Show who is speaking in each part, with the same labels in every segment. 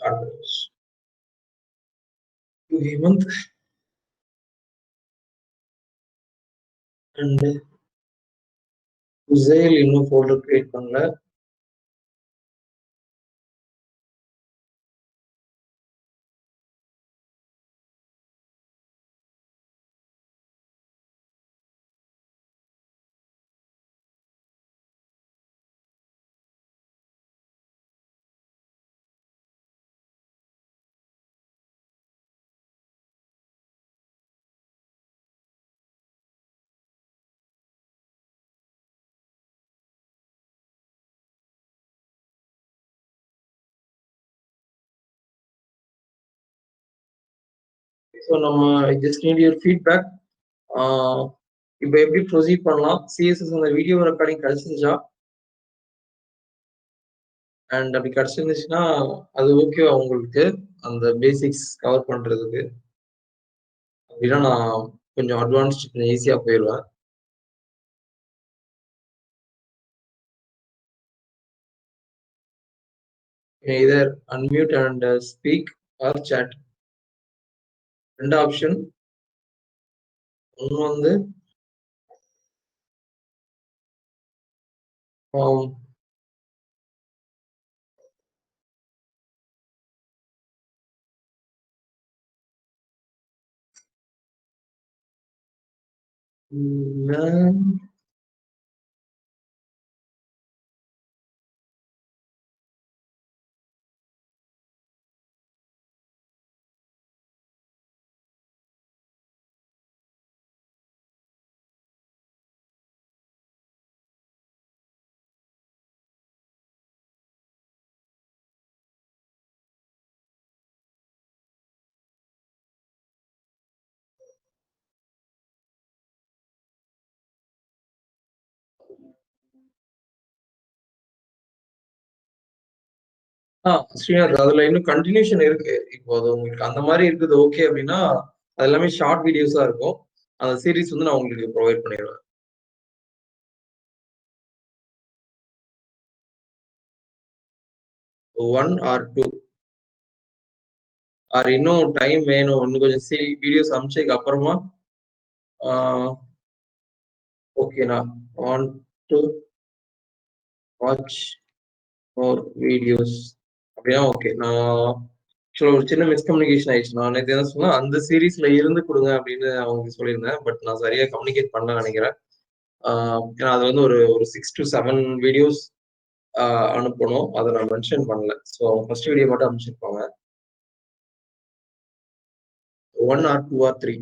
Speaker 1: Address to Hemant and Uzail இன்னும் folder create பண்ணல. So நம்ம just need your feedback. இப்போ எப்படி ப்ரொசீட் பண்ணலாம்? சிஎஸ்எஸ் அந்த வீடியோ ரெக்கார்டிங் கிடைச்சிருச்சா? அண்ட் அப்படி கிடைச்சிருந்துச்சுன்னா அது ஓகேவா உங்களுக்கு அந்த பேசிக்ஸ் கவர் பண்றதுக்கு? அப்படின்னா நான் கொஞ்சம் அட்வான்ஸ்ட் கொஞ்சம் ஈஸியா போயிடுவேன். either unmute and speak or chat. ரெண்டு ஆப்ஷன். ஒன்று வந்து ஸ்ரீநாத் அதுல இன்னும் கண்டினியூஷன் இருக்கு. இப்போ அது உங்களுக்கு அந்த மாதிரி இருக்குது ஓகே அப்படின்னா அது எல்லாமே ஷார்ட் வீடியோஸா இருக்கும். அந்த சீரீஸ் வந்து நான் உங்களுக்கு ப்ரொவைட் பண்ணிடுவேன். 1 or 2 ஆர் இன்னும் டைம் வேணும், இன்னும் கொஞ்சம் வீடியோஸ் அமிச்சதுக்கு அப்புறமா ஓகேண்ணா want to watch more videos அப்படின்னா ஓகே. நான் ஒரு சின்ன மிஸ்கம்யூனிகேஷன் ஆயிடுச்சு. நான் நேற்று என்ன சொன்னா அந்த சீரீஸ்ல இருந்து கொடுங்க அப்படின்னு அவங்க சொல்லியிருந்தேன். பட் நான் சரியா கம்யூனிகேட் பண்ண நினைக்கிறேன். ஏன்னா அது வந்து ஒரு 6 to 7 வீடியோஸ் அனுப்பணும். அதை நான் மென்ஷன் பண்ணல. ஸோ ஃபர்ஸ்ட் வீடியோ மட்டும் அனுப்பிச்சிருப்பாங்க. 1 or 2 or 3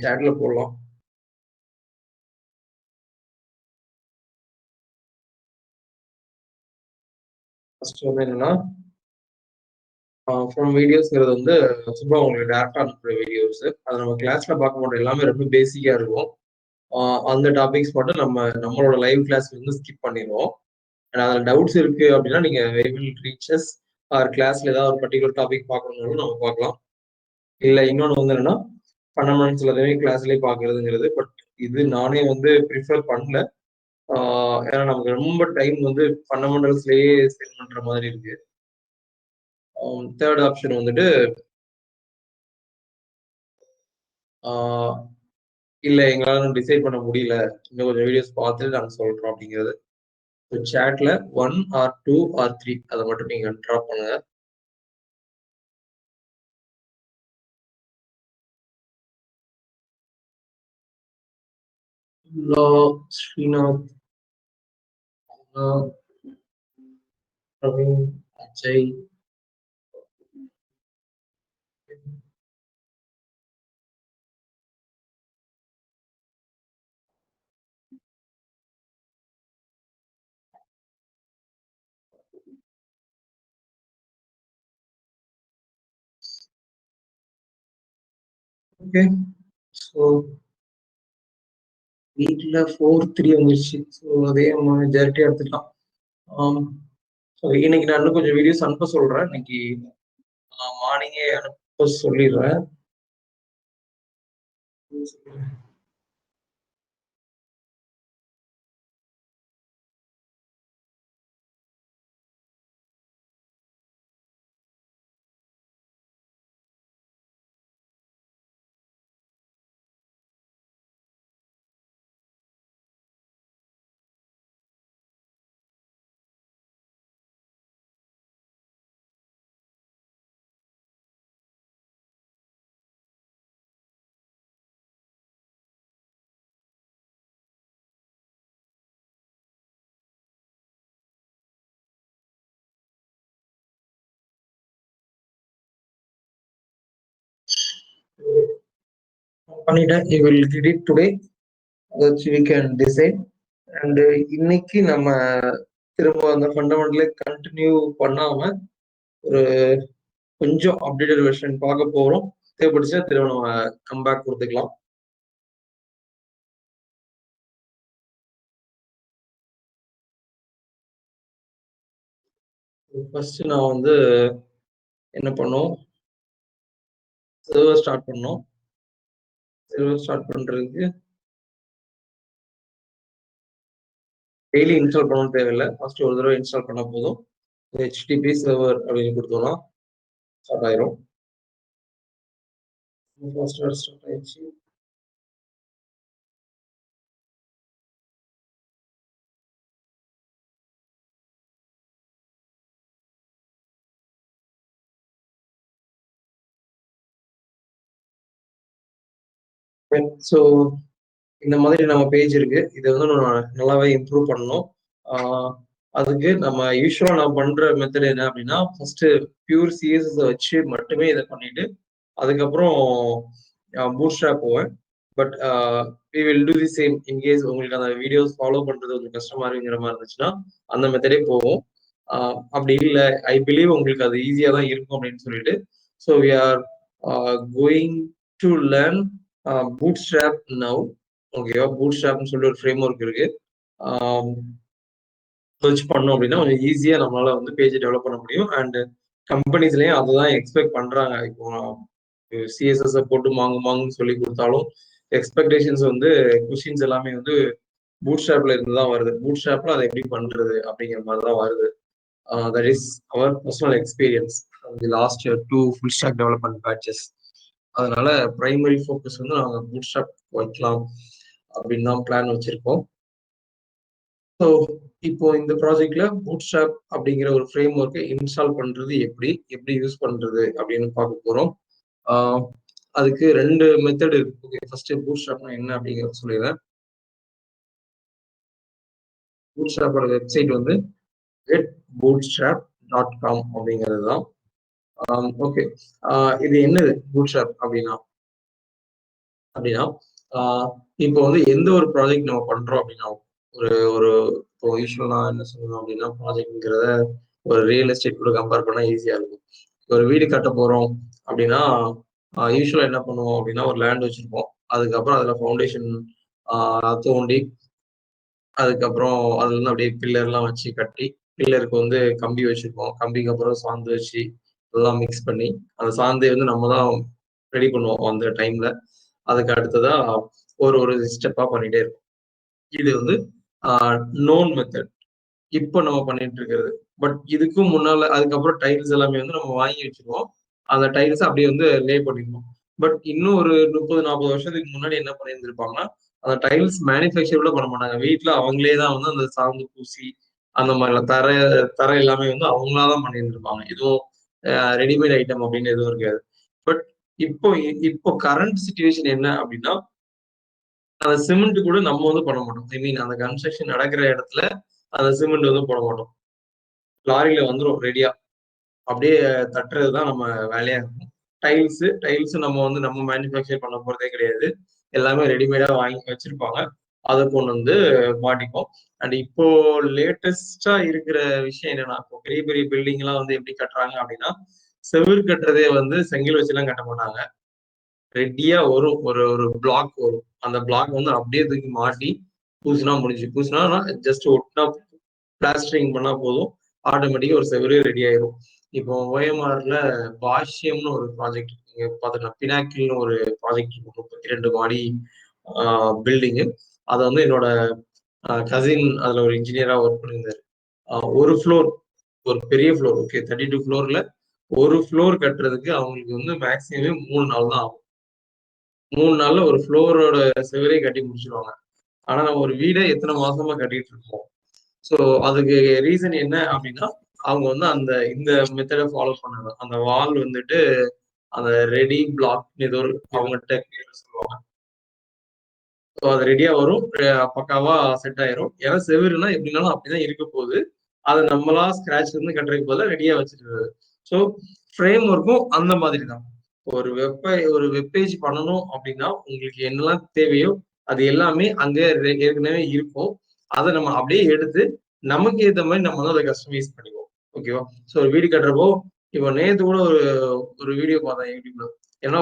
Speaker 1: சாட்ல போடலாம். ஃபர்ஸ்ட் வந்து என்னன்னா ஃப்ரம் வீடியோஸ்ங்கிறது வந்து சும்மா உங்களுக்கு டேரக்டா அனுப்புற வீடியோஸ். அது நம்ம கிளாஸ்ல பார்க்க மாட்டோம். எல்லாமே ரொம்ப பேசிக்கா இருக்கும். அந்த டாபிக்ஸ் மட்டும் நம்மளோட லைவ் கிளாஸ்ல இருந்து ஸ்கிப் பண்ணிடுவோம். அதில் டவுட்ஸ் இருக்கு அப்படின்னா நீங்க ரீச்சஸ் ஆர் கிளாஸ்ல ஏதாவது ஒரு பர்டிகுலர் டாபிக் பார்க்கணும்னாலும் நம்ம பார்க்கலாம். இல்லை இன்னொன்று வந்து என்னன்னா ஃபண்டமெண்டல்ஸ் எல்லாமே கிளாஸ்லயே பார்க்கறதுங்கிறது. பட் இது நானே வந்து ப்ரிஃபர் பண்ணல. ஏன்னா நமக்கு ரொம்ப டைம் வந்து ஃபண்டமெண்டல்ஸ்லயே ஸ்பெண்ட் பண்ற மாதிரி இருக்கு. தேர்ட் ஆப்ஷன் வந்துட்டு இல்லை எங்களால டிசைட் பண்ண முடியல, இன்னும் கொஞ்சம் வீடியோஸ் பார்த்துட்டு நாங்கள் சொல்றோம் அப்படிங்கிறது. சாட்ல 1 or 2 or 3 அதை மட்டும் நீங்க ட்ராப் பண்ணுங்க. ஸ்ரீநாத், பிரவீன், அஜய், ஓகே. ஸோ வீட்டில் 4-3 வந்துருச்சு. ஸோ அதே மெஜாரிட்டியாக எடுத்துக்கலாம். ஸோ இன்னைக்கு நான் இன்னும் கொஞ்சம் வீடியோஸ் அனுப்ப சொல்றேன். இன்னைக்கு மார்னிங்கே அனுப்ப சொல்லிடுறேன். பண்ணிட்டேன். You will get it today. That's we can decide. And இன்னைக்கு நம்ம திரும்ப அந்த ஃபண்டமெண்டலே கண்டினியூ பண்ணாம ஒரு கொஞ்சம் அப்டேட்டட் வெர்ஷன் பார்க்க போறோம். தேவைப்பட்டுச்சா திரும்ப நம்ம கம்பேக் கொடுத்துக்கலாம். ஃபர்ஸ்ட் நான் வந்து என்ன பண்ணோம், சர்வர் ஸ்டார்ட் பண்ணோம். சர்வர் ஸ்டார்ட் பண்றதுக்கு டெய்லி இன்ஸ்டால் பண்ணணும் தேவையில்லை. ஃபர்ஸ்ட் ஒரு தடவை இன்ஸ்டால் பண்ண போதும். HTTP சர்வர் அப்படின்னு கொடுத்தோம்னா ஸ்டார்ட் ஆயிரும். ஸ்டார்ட் ஆயிடுச்சு. ஸோ இந்த மாதிரி நம்ம பேஜ் இருக்கு. இதை வந்து நம்ம நல்லாவே இம்ப்ரூவ் பண்ணணும். அதுக்கு நம்ம யூஸ்வலா நான் பண்ற மெத்தட் என்ன அப்படின்னா, ஃபர்ஸ்ட் பியூர் சிஎஸ்எஸ் வச்சு மட்டுமே இதை பண்ணிட்டு அதுக்கப்புறம் பூட்ஸ்ட்ராப் போவேன். But we will do the same in case உங்களுக்கு அந்த வீடியோஸ் ஃபாலோ பண்றது கொஞ்சம் கஷ்டமா இருக்குங்கிற மாதிரி இருந்துச்சுன்னா அந்த மெத்தடே போவோம். அப்படி இல்லை, ஐ பிலீவ் உங்களுக்கு அது ஈஸியா தான் இருக்கும் அப்படின்னு சொல்லிட்டு, so we are going to learn Bootstrap now. ஓகேவா? பூட்ஸ்ட்ராப்னு சொல்லிட்டு ஒரு ஃப்ரேம் ஒர்க் இருக்கு. சர்ச் பண்ணோம் அப்படின்னா கொஞ்சம் ஈஸியா நம்மளால வந்து பேஜ் டெவலப் பண்ண முடியும். அண்ட் கம்பெனிஸ்லயும் அதுதான் எக்ஸ்பெக்ட் பண்றாங்க. இப்போ சிஎஸ்எஸ் போட்டு மாங்குன்னு சொல்லி கொடுத்தாலும் எக்ஸ்பெக்டேஷன்ஸ் வந்து கொஸ்டின்ஸ் எல்லாமே வந்து பூட்ஸ்ட்ராப்ல இருந்து தான் வருது. பூட்ஸ்ட்ராப்ல அதை எப்படி பண்றது அப்படிங்கிற மாதிரி தான் வருது. That is our personal experience the last 2 full stack development batches. அதனால பிரைமரி ஃபோக்கஸ் வந்து நாங்க பூட்ஸ்ட்ராப் வைக்கலாம் அப்படின்னு தான் பிளான் வச்சிருக்கோம். ஸோ இப்போ இந்த ப்ராஜெக்ட்ல பூட்ஸ்ட்ராப் அப்படிங்கிற ஒரு ஃப்ரேம் ஒர்க்கை இன்ஸ்டால் பண்றது எப்படி யூஸ் பண்றது அப்படின்னு பார்க்க போறோம். அதுக்கு 2 மெத்தட் இருக்கு. ஓகே, ஃபர்ஸ்ட் பூட்ஸ்ட்ராப்னா என்ன அப்படிங்கிறத சொல்லிடுறேன். பூட்ஸ்ட்ராப்போட வெப்சைட் வந்து getbootstrap.com அப்படிங்கிறது தான். ஓகே, இது என்னது பூட்ஸ்ட்ராப் அப்படின்னா இப்போ வந்து எந்த ஒரு ப்ராஜெக்ட் நம்ம பண்றோம் அப்படின்னா, ஒரு ஒரு இப்போ யூஸ்வலா என்ன சொல்லணும் அப்படின்னா, ப்ராஜெக்ட்ங்கிறத ஒரு ரியல் எஸ்டேட் கூட கம்பேர் பண்ணா ஈஸியா இருக்கும். ஒரு வீடு கட்ட போறோம் அப்படின்னா யூஸ்வலா என்ன பண்ணுவோம் அப்படின்னா, ஒரு லேண்ட் வச்சிருப்போம். அதுக்கப்புறம் அதுல ஃபவுண்டேஷன் தோண்டி அதுக்கப்புறம் அதுல இருந்து அப்படியே பில்லர்லாம் வச்சு கட்டி, பில்லருக்கு வந்து கம்பி வச்சிருப்போம். கம்பிக்கு அப்புறம் சாந்து வச்சு எல்லாம் மிக்ஸ் பண்ணி அந்த சாந்தை வந்து நம்ம தான் ரெடி பண்ணுவோம் அந்த டைம்ல. அதுக்கு அடுத்ததா ஒரு ஸ்டெப்பா பண்ணிட்டே இருக்கும். இது வந்து நோன் மெத்தட் இப்போ நம்ம பண்ணிட்டு இருக்கிறது. பட் இதுக்கும் முன்னால அதுக்கப்புறம் டைல்ஸ் எல்லாமே வந்து நம்ம வாங்கி வச்சிருவோம். அந்த டைல்ஸ் அப்படியே வந்து லே பண்ணிருவோம். பட் இன்னும் ஒரு 30-40 வருஷத்துக்கு முன்னாடி என்ன பண்ணியிருந்திருப்பாங்கன்னா, அந்த டைல்ஸ் மேனுஃபேக்சர் கூட பண்ண மாட்டாங்க. வீட்டுல அவங்களே தான் வந்து அந்த சாந்து பூசி அந்த மாதிரிலாம் தரை எல்லாமே வந்து அவங்களா தான் பண்ணியிருந்திருப்பாங்க. எதுவும் ரெடிமேட் ஐட்டம் அப்படின்னு எதுவும் இருக்காது. பட் இப்போ இப்போ கரண்ட் சிச்சுவேஷன் என்ன அப்படின்னா, அந்த சிமெண்ட் கூட நம்ம வந்து பண்ண மாட்டோம். ஐ மீன் அந்த கன்ஸ்ட்ரக்ஷன் நடக்கிற இடத்துல அந்த சிமெண்ட் வந்து போட மாட்டோம். லாரியில வந்துரும் ரெடியா. அப்படியே தட்டுறதுதான் நம்ம வேலையா இருக்கும். டைல்ஸ் நம்ம வந்து நம்ம மேனுஃபேக்சர் பண்ண போறதே கிடையாது. எல்லாமே ரெடிமேடா வாங்கி வச்சிருப்பாங்க. அதை கொண்டு வந்து மாட்டிப்போம். அண்ட் இப்போ லேட்டஸ்டா இருக்கிற விஷயம் என்னன்னா, இப்போ பெரிய பெரிய பில்டிங் எல்லாம் வந்து எப்படி கட்டுறாங்க அப்படின்னா, செவுரு கட்டுறதே வந்து செங்கல் வச்சுலாம் கட்ட மாட்டாங்க. ரெடியா வரும். ஒரு பிளாக் வரும். அந்த பிளாக் வந்து அப்படியே தூக்கி மாட்டி பூசினா முடிஞ்சு. பூசினா ஜஸ்ட் ஒட்டினா பிளாஸ்டரிங் பண்ணா போதும். ஆட்டோமேட்டிக்கா ஒரு செவரே ரெடி ஆயிரும். இப்போ ஓஎம்ஆர்ல பாஷ்யம்னு ஒரு ப்ராஜெக்ட் நீங்க பாத்துக்கலாம். பினாக்கிள்னு ஒரு ப்ராஜெக்ட் 32 மாடி பில்டிங்கு. அதை வந்து என்னோட கசின் அதுல ஒரு இன்ஜினியரா ஒர்க் பண்ணியிருந்தாரு. ஒரு ஃப்ளோர், ஒரு பெரிய ஃப்ளோர், ஓகே 32 ஃப்ளோர்ல ஒரு ஃப்ளோர் கட்டுறதுக்கு அவங்களுக்கு வந்து மேக்ஸிமம் 3 நாள் தான் ஆகும். 3 நாள்ல ஒரு ஃப்ளோரோட செவரே கட்டி முடிச்சிருவாங்க. ஆனா நம்ம ஒரு வீடை எத்தனை மாசமா கட்டிட்டு இருக்கோம். ஸோ அதுக்கு ரீசன் என்ன அப்படின்னா அவங்க வந்து இந்த மெத்தடை ஃபாலோ பண்ணாங்க. அந்த வால் வந்துட்டு அந்த ரெடி பிளாக் ஏதோ ஒரு அவங்ககிட்ட சொல்லுவாங்க. ஸோ அது ரெடியா வரும், பக்காவா செட் ஆயிரும். ஏன்னா செவருனா எப்படின்னாலும் அப்படிதான் இருக்க போகுது. அதை நம்மளா ஸ்கிராச் இருந்து கட்டுறதுக்கு போல ரெடியா வச்சிருக்காரு. ஸோ ஃப்ரேம் ஒர்க்கும் அந்த மாதிரி தான். ஒரு வெப்பேஜ் பண்ணணும் அப்படின்னா உங்களுக்கு என்னெல்லாம் தேவையோ அது எல்லாமே அங்க ஏற்கனவே இருக்கும். அதை நம்ம அப்படியே எடுத்து நமக்கு ஏற்ற மாதிரி நம்ம வந்து அதை கஸ்டமைஸ் பண்ணிக்குவோம். ஓகேவா? ஸோ ஒரு வீடு கட்டுறப்போ இப்போ நேத்து கூட ஒரு வீடியோ பார்த்தேன் யூடியூப்ல. ஏன்னா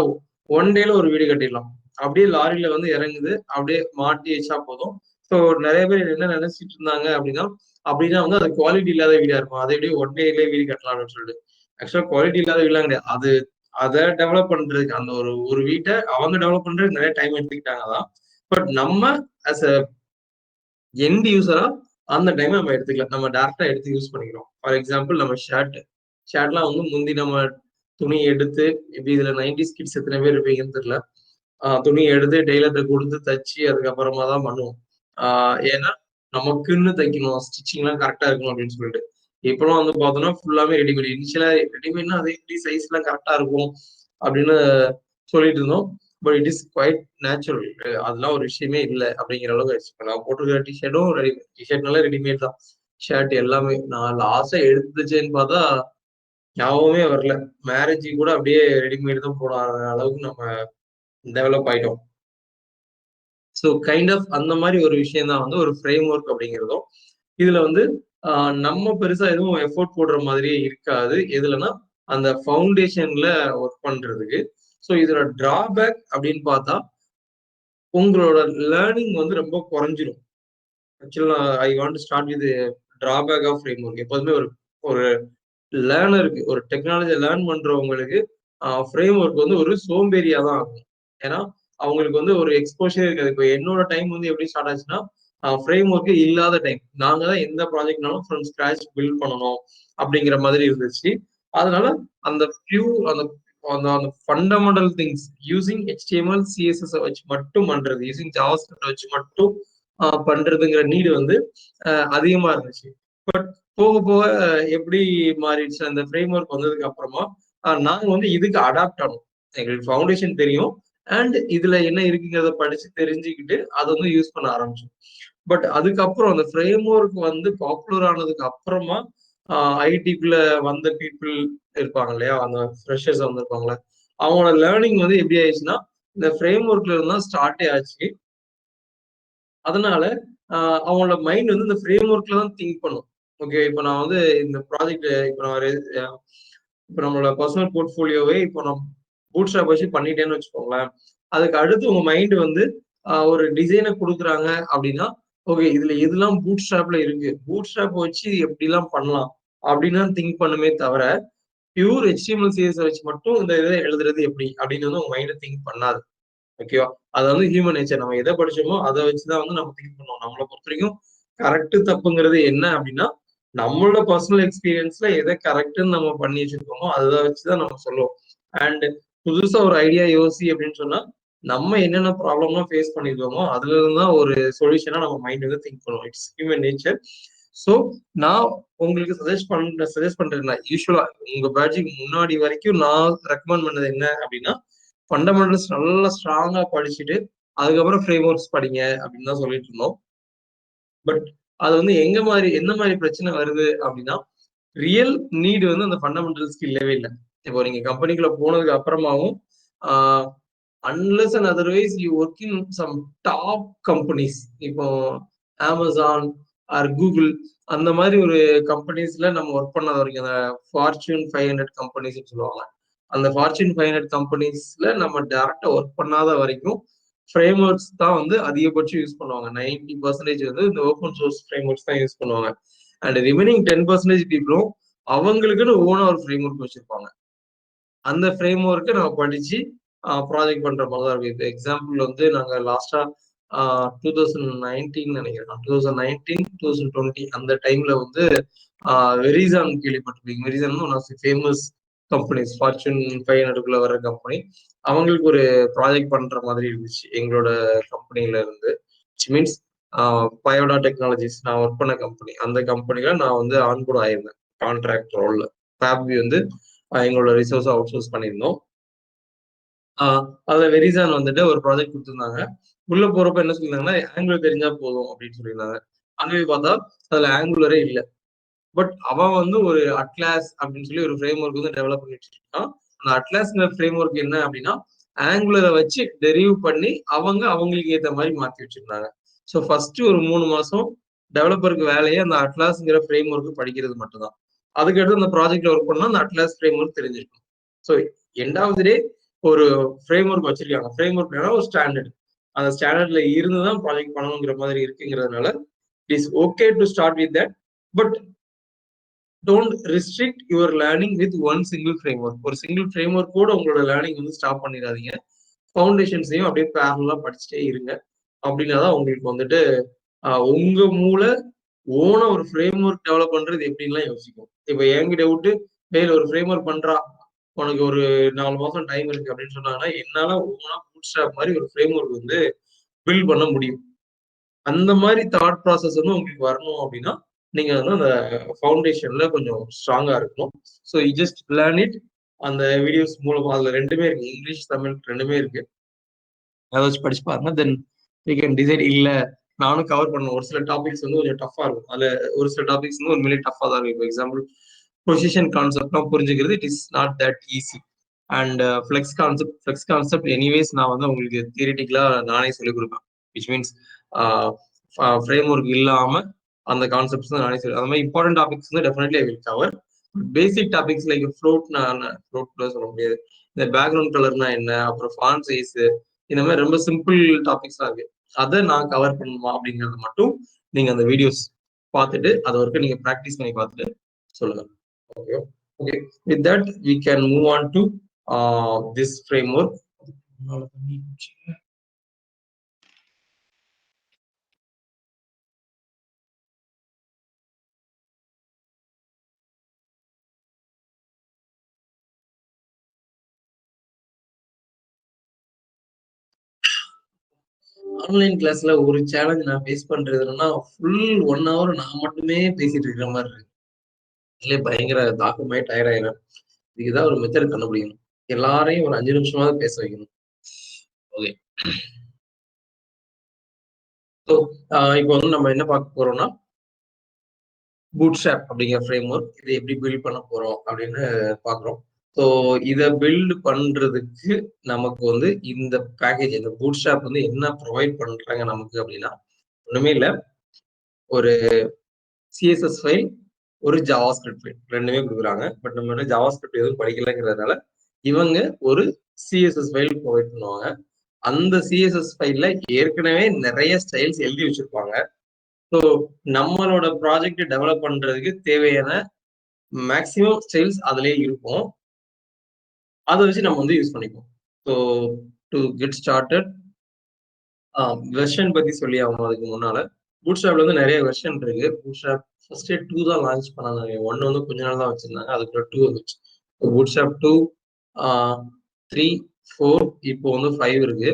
Speaker 1: ஒன் டேல ஒரு வீடு கட்டிடலாம். அப்படியே லாரியில வந்து இறங்குது, அப்படியே மாட்டி வச்சா போதும். ஸோ நிறைய பேர் என்ன நினைச்சிட்டு இருந்தாங்க அப்படின்னா வந்து அது குவாலிட்டி இல்லாத வீடா இருக்கும். அதை எப்படியே ஒன் டேலயே வீடு கட்டலாம் அப்படின்னு சொல்லிட்டு. ஆக்சுவலா குவாலிட்டி இல்லாத வீடுலாம் கிடையாது. அதை டெவலப் பண்றதுக்கு அந்த ஒரு வீட்டை அவங்க டெவலப் பண்றதுக்கு நிறைய டைம் எடுத்துக்கிட்டாங்க தான். பட் நம்ம அஸ் அ எண்ட் யூசரா அந்த டைம் நம்ம எடுத்துக்கலாம். நம்ம டேரக்டா எடுத்து யூஸ் பண்ணிக்கிறோம். ஃபார் எக்ஸாம்பிள் நம்ம ஷர்ட்லாம் வந்து முந்தி நம்ம துணி எடுத்து இப்படி இதுல 90s கிட்ஸ் எத்தனை பேர் இருப்பீங்கன்னு தெரியல. துணி எடுத்து டெய்லர்ட்ட கொடுத்து தச்சு அதுக்கப்புறமா தான் பண்ணுவோம். ஏன்னா நமக்குன்னு தைக்கணும், ஸ்டிச்சிங்லாம் கரெக்டா இருக்கணும் அப்படின்னு சொல்லிட்டு. இப்பெல்லாம் வந்து பார்த்தோம்னா ஃபுல்லாவே ரெடிமேட். இனிஷியலா ரெடிமேட்னா அது எப்படி சைஸ்லாம் கரெக்டா இருக்கும் அப்படின்னு சொல்லிட்டு இருந்தோம். But it is quite natural. அதெல்லாம் ஒரு விஷயமே இல்லை அப்படிங்கிற அளவுக்கு ஆயிடுச்சு. இப்போ நான் போட்டிருக்கிற டிஷர்ட்டும் ரெடிமேட். டிஷர்ட்னால ரெடிமேட் தான். ஷர்ட் எல்லாமே நான் லாஸ்டா எடுத்துச்சேன்னு பார்த்தா ஞாபகமே வரல. மேரேஜுக்கு கூட அப்படியே ரெடிமேட் தான் போட அளவுக்கு நம்ம டெவலப் ஆயிட்டோம். ஸோ கைண்ட் ஆஃப் அந்த மாதிரி ஒரு விஷயம் தான் வந்து ஒரு ஃப்ரேம் ஒர்க் அப்படிங்கிறதும். இதுல வந்து நம்ம பெருசா எதுவும் எஃபோர்ட் போடுற மாதிரியே இருக்காது. எதுலன்னா அந்த ஃபவுண்டேஷன்ல ஒர்க் பண்றதுக்கு. ஸோ இதோட டிராபேக் அப்படின்னு பார்த்தா உங்களோட லேர்னிங் வந்து ரொம்ப குறைஞ்சிரும். ஆக்சுவலா I want to start with drawback of framework. எப்போதுமே ஒரு ஒரு லேர்னருக்கு, ஒரு டெக்னாலஜியை லேர்ன் பண்றவங்களுக்கு ஃப்ரேம் ஒர்க் வந்து ஒரு சோம்பேறியா தான் ஆகும். ஏன்னா அவங்களுக்கு வந்து ஒரு எக்ஸ்போஷர் இருக்காது. இப்போ என்னோட டைம் வந்து எப்படி ஸ்டார்ட் ஆச்சுன்னா ஃப்ரேம் ஒர்க் இல்லாத டைம். நாங்க தான் எந்த ப்ராஜெக்ட்னாலும் ஃப்ரம் ஸ்கிராச் பில்ட் பண்ணணும் அப்படிங்கிற மாதிரி இருந்துச்சு. அதனால அந்த அந்த அந்த fundamental things using HTML, CSS வச்சு மட்டும் பண்றது, யூசிங் ஜாவாஸ்கிரிப்ட் வச்சு மட்டும் பண்றதுங்கிற நீடு வந்து அதிகமா இருந்துச்சு. பட் போக போக எப்படி மாறிடுச்சு அந்த ஃப்ரேம் ஒர்க் வந்ததுக்கு அப்புறமா நாங்க வந்து இதுக்கு அடாப்ட் ஆனோம். எங்களுக்கு ஃபவுண்டேஷன் தெரியும் அண்ட் இதுல என்ன இருக்குங்கிறத படிச்சு தெரிஞ்சுக்கிட்டு அதை வந்து யூஸ் பண்ண ஆரம்பிச்சோம். பட் அதுக்கப்புறம் அந்த ஃப்ரேம் ஒர்க் வந்து பாப்புலர் ஆனதுக்கு அப்புறமா ஐடிக்குள்ள வந்த பீப்புள் இருப்பாங்க இல்லையா, அந்த ஃப்ரெஷர்ஸ் வந்திருப்பாங்களே, அவங்களோட லேர்னிங் வந்து எப்படி ஆயிடுச்சுன்னா இந்த ஃப்ரேம் ஒர்க்ல இருந்தா ஸ்டார்டே ஆச்சு. அதனால அவங்களோட மைண்ட் வந்து இந்த ஃப்ரேம் ஒர்க்ல தான் திங்க் பண்ணும். ஓகே, இப்போ நான் வந்து இந்த ப்ராஜெக்ட் இப்போ நான் இப்போ நம்மளோட பர்சனல் போர்ட்ஃபோலியோவே இப்போ நம்ம பூட் ஸ்ட்ராப் வச்சு பண்ணிட்டேன்னு வச்சுக்கோங்களேன். அதுக்கு அடுத்து உங்க மைண்ட் வந்து ஒரு டிசைனை கொடுக்குறாங்க அப்படின்னா ஓகே இதுல எதுலாம் பூட் ஸ்ட்ராப்ல இருக்கு, பூட் ஸ்ட்ராப் வச்சு எப்படிலாம் பண்ணலாம் அப்படின்னு திங்க் பண்ணுமே தவிர பியூர் HTML CSS வச்சு மட்டும் இந்த இதை எழுதுறது எப்படி அப்படின்னு வந்து உங்க மைண்ட் திங்க் பண்ணாது. ஓகேவா? அது வந்து ஹியூமன் நேச்சர். நம்ம எதை படிச்சோமோ அதை வச்சுதான் வந்து நம்ம திங்க் பண்ணுவோம். நம்மளை பொறுத்த வரைக்கும் கரெக்ட் தப்புங்கிறது என்ன அப்படின்னா நம்மளோட பர்சனல் எக்ஸ்பீரியன்ஸ்ல எதை கரெக்ட்னு நம்ம பண்ணி வச்சிருக்கோமோ அதை வச்சுதான் நம்ம சொல்லுவோம். அண்ட் புதுசா ஒரு ஐடியா யோசி அப்படின்னு சொன்னா நம்ம என்னென்ன ப்ராப்ளம்லாம் ஃபேஸ் பண்ணிருக்கோமோ அதுல இருந்தா ஒரு சொல்யூஷனா நம்ம மைண்ட் வந்து திங்க் பண்ணுவோம். It's human nature. ஸோ நான் உங்களுக்கு சஜஸ்ட் பண்றேன். யூஸ்வலா உங்க பேட்சுக்கு முன்னாடி வரைக்கும் நான் ரெக்கமெண்ட் பண்ணது என்ன அப்படின்னா ஃபண்டமெண்டல்ஸ் நல்லா ஸ்ட்ராங்கா படிச்சுட்டு அதுக்கப்புறம் ஃப்ரேம் ஒர்க்ஸ் படிங்க அப்படின்னு தான் சொல்லிட்டு இருந்தோம். பட் அது வந்து எந்த மாதிரி பிரச்சனை வருது அப்படின்னா ரியல் நீடு வந்து அந்த ஃபண்டமெண்டல்ஸ்க்கு இல்லவே இல்லை. இப்போ நீங்க கம்பெனிக்குள்ள போனதுக்கு அப்புறமாவும் unless and otherwise you work in some top companies, இப்போ அமேசான் ஆர் கூகுள் அந்த மாதிரி ஒரு கம்பெனிஸ்ல நம்ம ஒர்க் பண்ணாத வரைக்கும் அந்த ஃபார்ச்சூன் 500 கம்பெனிஸ் சொல்லுவாங்க. அந்த ஃபார்ச்சூன் 500 கம்பெனிஸ்ல நம்ம டைரக்டா ஒர்க் பண்ணாத வரைக்கும் ஃப்ரேம் ஒர்க்ஸ் தான் வந்து அதிகபட்சம் யூஸ் பண்ணுவாங்க. 90% வந்து இந்த ஓப்பன் சோர்ஸ் ஃப்ரேம் ஒர்க்ஸ் தான் யூஸ் பண்ணுவாங்க. அண்ட் ரிமைனிங் 10% பீப்புளும் அவங்களுக்குன்னு ஓனா ஒரு ஃப்ரேம் ஒர்க் வச்சிருப்பாங்க. அந்த ஃப்ரேம் ஒர்க்கை நம்ம படிச்சு ப்ராஜெக்ட் பண்ற மாதிரி தான் இருக்கு. இப்போ எக்ஸாம்பிள் வந்து நாங்க லாஸ்டா 2019 நினைக்கிறேன், 2019-2020 அந்த டைம்ல வந்து வெரிசான் கேள்விப்பட்டிருப்பீங்க. Verizon one of the famous companies, Fortune 500க்குள்ள வர கம்பெனி. அவங்களுக்கு ஒரு ப்ராஜெக்ட் பண்ற மாதிரி இருந்துச்சு எங்களோட கம்பெனில இருந்து. மீன்ஸ் பயோடா டெக்னாலஜிஸ் நான் ஒர்க் பண்ண கம்பெனி, அந்த கம்பெனில நான் வந்து ஆன்போர்ட் ஆயிருந்தேன் கான்ட்ராக்ட் ரோல்ல. ஃபேப்வி வந்து எங்களோட ரிசோர்ஸ் அவுட் சோர்ஸ் பண்ணியிருந்தோம். அதுல வெரிசான் வந்துட்டு ஒரு ப்ராஜெக்ட் கொடுத்துருந்தாங்க. உள்ள போறப்ப என்ன சொல்லியிருந்தாங்கன்னா, ஆங்குலர் தெரிஞ்சா போதும் அப்படின்னு சொல்லியிருந்தாங்க. அங்க போய் பார்த்தா அதுல ஆங்குலரே இல்லை. பட் அவன் வந்து ஒரு அட்லாஸ் அப்படின்னு சொல்லி ஒரு ஃப்ரேம் ஒர்க் வந்து டெவலப் பண்ணி வச்சிருக்கான். அந்த அட்லாஸ்ங்கிற ஃப்ரேம் ஒர்க் என்ன அப்படின்னா, ஆங்குலரை வச்சு டெரிவ் பண்ணி அவங்களுக்கு ஏற்ற மாதிரி மாத்தி வச்சிருந்தாங்க. ஸோ ஃபர்ஸ்ட் ஒரு 3 மாசம் டெவலப்பருக்கு வேலையே அந்த அட்லாஸ்ங்கிற ஃப்ரேம் ஒர்க் படிக்கிறது மட்டும்தான். அதுக்கடுத்து அந்த ப்ராஜெக்ட்ல ஒர்க் பண்ணா அந்த அட்லாஸ் ஃப்ரேம் ஒர்க் தெரிஞ்சிருக்கும். So end of the day ஒரு ஃப்ரேம் ஒர்க் வச்சிருக்காங்க. ஃப்ரேம் ஒர்க் ஒரு ஸ்டாண்டர்ட். அந்த ஸ்டாண்டர்ட்ல இருந்து தான் ப்ராஜெக்ட் பண்ணணுங்கிற மாதிரி இருக்குங்கிறதுனால it is okay to start with that. But don't restrict your learning with one single framework. ஒரு சிங்கிள் ஃப்ரேம் ஒர்க் கூட உங்களோட லேர்னிங் வந்து ஸ்டாப் பண்ணிடாதீங்க. ஃபவுண்டேஷன்ஸையும் அப்படியே பேரலா படிச்சுட்டே இருங்க. அப்படின்னாதான் உங்களுக்கு வந்துட்டு உங்க மூளை ஓன ஒரு ஃப்ரேம் ஒர்க் டெவலப் பண்றது எப்படின்லாம் யோசிக்கும். இப்ப என்கிட்ட விட்டு மேல ஒரு ஃப்ரேம் ஒர்க் பண்றா, உனக்கு ஒரு 4 மாசம் டைம் இருக்கு அப்படின்னு சொன்னாங்கன்னா, என்னால ஓனா பூட்ஸ்ட்ராப் மாதிரி ஒரு ஃப்ரேம் ஒர்க் வந்து பில்ட் பண்ண முடியும். அந்த மாதிரி தாட் ப்ராசஸ் வந்து உங்களுக்கு வரணும் அப்படின்னா நீங்க வந்து அந்த ஃபவுண்டேஷன்ல கொஞ்சம் ஸ்ட்ராங்கா இருக்கணும். So you just learn it. அந்த வீடியோஸ் மூலமா அதுல ரெண்டுமே இருக்கு, இங்கிலீஷ் தமிழ் ரெண்டுமே இருக்கு. அதை வச்சு படிச்சு பாருங்க. Then you can decide. இல்ல நானும் கவர் பண்ணணும், ஒரு சில டாபிக்ஸ் வந்து கொஞ்சம் டஃபா இருக்கும், அதுல ஒரு சில டாபிக்ஸ் வந்து உண்மையிலே டஃபா தான் இருக்கும். எக்ஸாம்பிள் பொசிஷன் கான்செப்ட்லாம் புரிஞ்சுக்கிறது it is not that easy. And flex concept anyways நான் வந்து உங்களுக்கு தியரிட்டிக்கலா நானே சொல்லிக் கொடுப்பேன். விச் மீன்ஸ் ஃப்ரேம் ஒர்க் இல்லாம அந்த கான்செப்ட்ஸ் தான் நானே சொல்லி, அந்த மாதிரி இம்பார்ட்டன்ட் டாபிக்ஸ் வந்து definitely I will cover. Basic topics like float சொல்ல முடியாது, இந்த பேக்ரவுண்ட் கலர்னா என்ன, அப்புறம் ஃபாண்ட் சைஸ், இந்த மாதிரி ரொம்ப சிம்பிள் டாபிக்ஸ் இருக்கு. அதை நான் கவர் பண்ணுமா அப்படிங்கிறது மட்டும் நீங்க அந்த வீடியோஸ் பார்த்துட்டு அதை வரைக்கும் நீங்க ப்ராக்டிஸ் பண்ணி பார்த்துட்டு சொல்லுங்க. Okay okay, with that we can move on to this framework. Online கிளாஸ்ல ஒரு சேலஞ்ச் நான் ஃபேஸ் பண்றது என்னன்னா, ஃபுல் 1 hour நான் மட்டுமே பேசிட்டு இருக்கிற மாதிரி இருக்கு. இதுல பயங்கர தாக்கமாயி டயர்ட் ஆயிடும். இதுக்குதான் ஒரு மெத்தட் கண்டுபிடிக்கணும். எல்லாரையும் ஒரு 5 நிமிஷமாவது பேச வைக்கணும். ஓகே, ஸோ இப்போ வந்து நம்ம என்ன பார்க்க போறோம்னா, பூட்ஸ்ட்ராப் அப்படிங்கிற ஃப்ரேம் ஒர்க் இதை எப்படி பில்ட் பண்ண போறோம் அப்படின்னு பாக்குறோம். ஸோ இதை பில்ட் பண்றதுக்கு நமக்கு வந்து இந்த பேக்கேஜ், இந்த பூட்ஸ்ட்ராப் வந்து என்ன ப்ரொவைட் பண்றாங்க நமக்கு அப்படின்னா, ஒண்ணுமே இல்லை, ஒரு சிஎஸ்எஸ் ஃபைல், ஒரு ஜாவா ஸ்கிரிப்ட் ஃபைல் ரெண்டுமே கொடுக்குறாங்க. பட் நம்ம வந்து ஜாவா ஸ்கிரிப்ட் எதுவும் படிக்கலைங்கிறதுனால இவங்க ஒரு சிஎஸ்எஸ் ஃபைல் ப்ரொவைட் பண்ணுவாங்க. அந்த சிஎஸ்எஸ் ஃபைல்ல ஏற்கனவே நிறைய ஸ்டைல்ஸ் எழுதி வச்சிருப்பாங்க. ஸோ நம்மளோட ப்ராஜெக்ட் டெவலப் பண்றதுக்கு தேவையான மேக்ஸிமம் ஸ்டைல்ஸ் அதுலயே இருக்கும். அதை வச்சு நம்ம வந்து யூஸ் பண்ணிப்போம். So to get started, version பத்தி சொல்லி ஆகும். அதுக்கு முன்னால பூட்ஸ்ட்ராப்ல வந்து நிறைய வெர்ஷன் இருக்கு. பூட்ஸ்ட்ராப் ஃபர்ஸ்ட் 2 தான் லான்ச் பண்ணாங்க. 1 வந்து கொஞ்ச நாள் தான் வச்சிருந்தாங்க, அதுக்குள்ள 2 வந்துச்சு. பூட்ஸ்ட்ராப் 2, 3, 4, இப்போ வந்து 5 இருக்கு.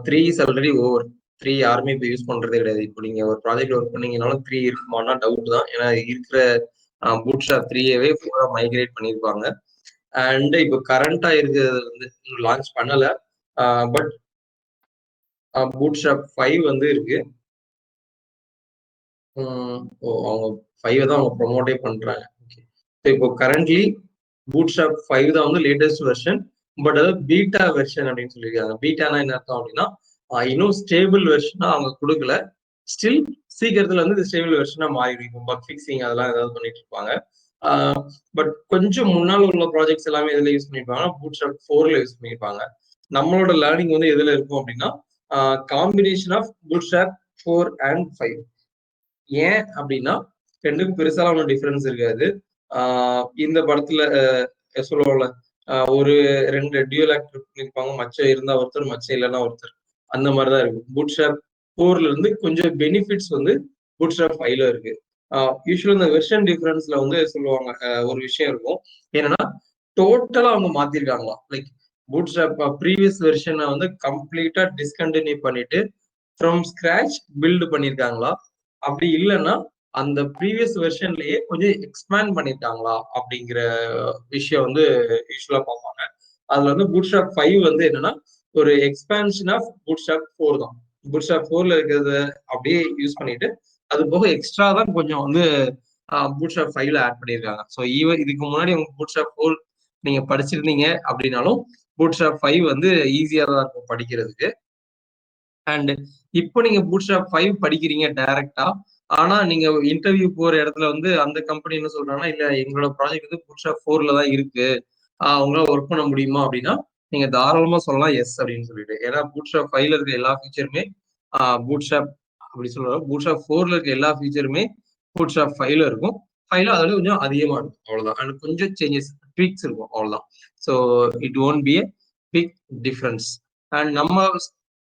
Speaker 1: 3 இஸ் ஆல்ரெடி ஓவர். 3 யாருமே இப்போ யூஸ் பண்றதே கிடையாது. இப்போ நீங்க ஒரு ப்ராஜெக்ட் ஒர்க் பண்ணீங்கனாலும் 3 இருக்குமானா டவுட் தான். ஏன்னா இருக்கிற பூட்ஸ்ட்ராப் 3யவே ஃபுல்லா மைக்ரேட் பண்ணியிருப்பாங்க. அண்ட் இப்போ கரண்டா இருக்கிறது வந்து லான்ச் பண்ணல. பட் பூட்ஸ்ட்ராப் 5 வந்து இருக்கு. அவங்க 5 தான் அவங்க ப்ரொமோட்டே பண்றாங்க. இப்போ கரண்ட்லி பூட்ஸ்ட்ராப் 5 தான் வந்து லேட்டஸ்ட் வெர்ஷன். பட் அது பீட்டா வெர்ஷன் அப்படின்னு சொல்லியிருக்காங்க. பீட்டானா என்ன அர்த்தம் அப்படின்னா, இன்னும் ஸ்டேபிள் வெர்ஷனா அவங்க கொடுக்கல. ஸ்டில் சீக்கிரத்துல வந்து ஸ்டேபிள் வெர்ஷனா மாறிடும். பக் ஃபிக்சிங் அதெல்லாம் ஏதாவது பண்ணிட்டு இருப்பாங்க. பட் கொஞ்சம் முன்னால் உள்ள ப்ராஜெக்ட்ஸ் எல்லாமே எதுல யூஸ் பண்ணிருப்பாங்க, பூட்ஸ்ட்ராப் 4ல யூஸ் பண்ணிருப்பாங்க. நம்மளோட லேர்னிங் வந்து எதுல இருக்கும் அப்படின்னா, காம்பினேஷன் ஆஃப் பூட்ஸ்ட்ராப் 4 and 5. ஏன் அப்படின்னா ரெண்டுக்கும் பெருசாலாம் ஒன்றும் டிஃபரன்ஸ் இருக்காது. இந்த படத்துல சொல்லுவோம்ல, ஒரு 2 டியூல் ஆக்டர் பண்ணியிருப்பாங்க. மச்சம் இருந்தா ஒருத்தர், மச்சம் இல்லன்னா ஒருத்தர். அந்த மாரி தான் இருக்கும். பூட்ஸ்ட்ராப் 4ல இருந்து கொஞ்சம் பெனிஃபிட்ஸ் வந்து பூட்ஸ்ட்ராப் 5ல இருக்கு. யூசுவலா இந்த வெர்ஷன் டிஃபரன்ஸ்ல வந்து சொல்லுவாங்க. ஒரு விஷயம் இருக்கும். என்னன்னா, டோட்டலா அவங்க மாத்திருக்காங்களாம். லைக் பூட்ஸ்ட்ராப் ப்ரீவியஸ் வெர்ஷன வந்து கம்ப்ளீட்டா டிஸ்கன்டின்யூ பண்ணிட்டு, ஃப்ரம் ஸ்கிராச் பில்ட் பண்ணியிருக்காங்களா? அப்படி இல்லன்னா, அந்த ப்ரீவியஸ் வெர்ஷன்லயே கொஞ்சம் எக்ஸ்பேண்ட் பண்ணிட்டாங்களா? அப்படிங்கிற விஷயம் வந்து யூசுவலா பார்ப்பாங்க. அதுல வந்து பூட்ஸ்ட்ராப் 5 வந்து என்னன்னா, ஒரு எக்ஸ்பான்ஷன் ஆஃப் பூட்ஸ்ட்ராப் 4 தான். பூட்ஸ்ட்ராப் 4ல இருக்கிறத அப்படியே யூஸ் பண்ணிட்டு, அது போக எக்ஸ்ட்ரா தான் கொஞ்சம் வந்து பூட்ஸ்ட்ராப் 5ல ஆட் பண்ணியிருக்காங்க. ஸோ இதுக்கு முன்னாடி உங்க பூட்ஸ்ட்ராப் 4 நீங்க படிச்சிருந்தீங்க அப்படின்னாலும், பூட்ஸ்ட்ராப் 5 வந்து ஈஸியா தான் இருக்கும் படிக்கிறதுக்கு. அண்ட் இப்போ நீங்க பூட்ஸ்ட்ராப் 5 படிக்கிறீங்க டைரக்ட்டா. ஆனா நீங்க இன்டர்வியூ போற இடத்துல வந்து அந்த கம்பெனி என்ன சொல்றாங்கன்னா, இல்ல எங்களோட ப்ராஜெக்ட் வந்து பூட்ஸ்ட்ராப் 4ல தான் இருக்கு. உங்களால ஒர்க் பண்ண முடியுமா அப்படின்னா, நீங்க தாராளமா சொல்லலாம் எஸ் அப்படின்னு சொல்லிட்டு. ஏன்னா பூட்ஸ்ட்ராப் 5ல இருக்க எல்லா ஃபீச்சருமே பூட்ஸ்ட்ராப் அப்படி சொல்றோம். பூட்ஸ்ட்ராப் 4ல இருக்க எல்லா ஃபீச்சருமே பூட்ஸ்ட்ராப் 5ல இருக்கும். 5ல அதோட கொஞ்சம் அதிகமா இருக்கும். அவ்வளவுதான். அண்ட் கொஞ்சம் சேஞ்சஸ் ட்வீக்ஸ் இருக்கும். அவ்வளவுதான். So it won't be a big difference. And நம்ம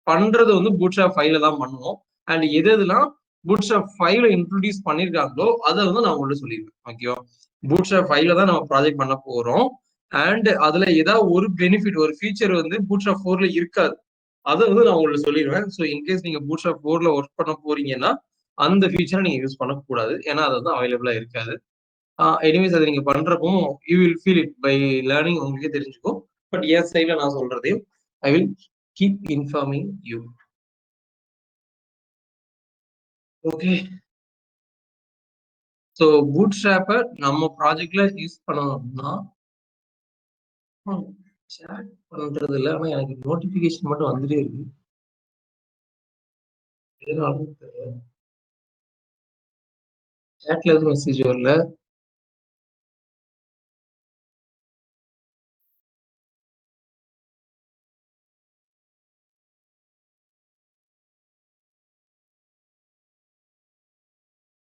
Speaker 1: பண்றது வந்து பூட்ஸ்ட்ராப் 5ல தான் பண்ணுவோம். அண்ட் எது எதுலாம் பூட்ஸ்ட்ராப் 5ல இன்ட்ரோடியூஸ் பண்ணிருக்காங்களோ அதை வந்து நான் உங்கள்ட்ட சொல்லிடுவேன். ஓகேவா? பூட்ஸ்ட்ராப் 5ல தான் நம்ம ப்ராஜெக்ட் பண்ண போறோம். அண்ட் அதுல ஏதாவது ஒரு பெனிஃபிட் ஒரு ஃபீச்சர் வந்து பூட்ஸ்ட்ராப் 4ல இருக்காது. அதை வந்து நான் உங்களுக்கு சொல்லிடுவேன். ஸோ இன்கேஸ் நீங்க பூட்ஸ்ட்ராப் 4ல ஒர்க் பண்ண போறீங்கன்னா அந்த ஃபீச்சரை நீங்க யூஸ் பண்ணக்கூடாது. ஏன்னா அது வந்து அவைலபிளா இருக்காது. எனிவேஸ் அதை நீங்க பண்றப்போ you will feel it by learning உங்களுக்கே தெரிஞ்சுக்கும். பட் என் சைட்ல நான் சொல்றதையும் I will keep informing you. Okay. So பூட்ஸ்ட்ராப்ப நம்ம ப்ராஜெக்ட்ல யூஸ் பண்ணணும்னா சேட் பண்றது இல்ல. ஆனா எனக்கு நோட்டிபிகேஷன் மட்டும் வந்துட்டே இருக்கு. எதனாலும் தெரியல. சேட்ல எதுவும் மெசேஜ் வரல.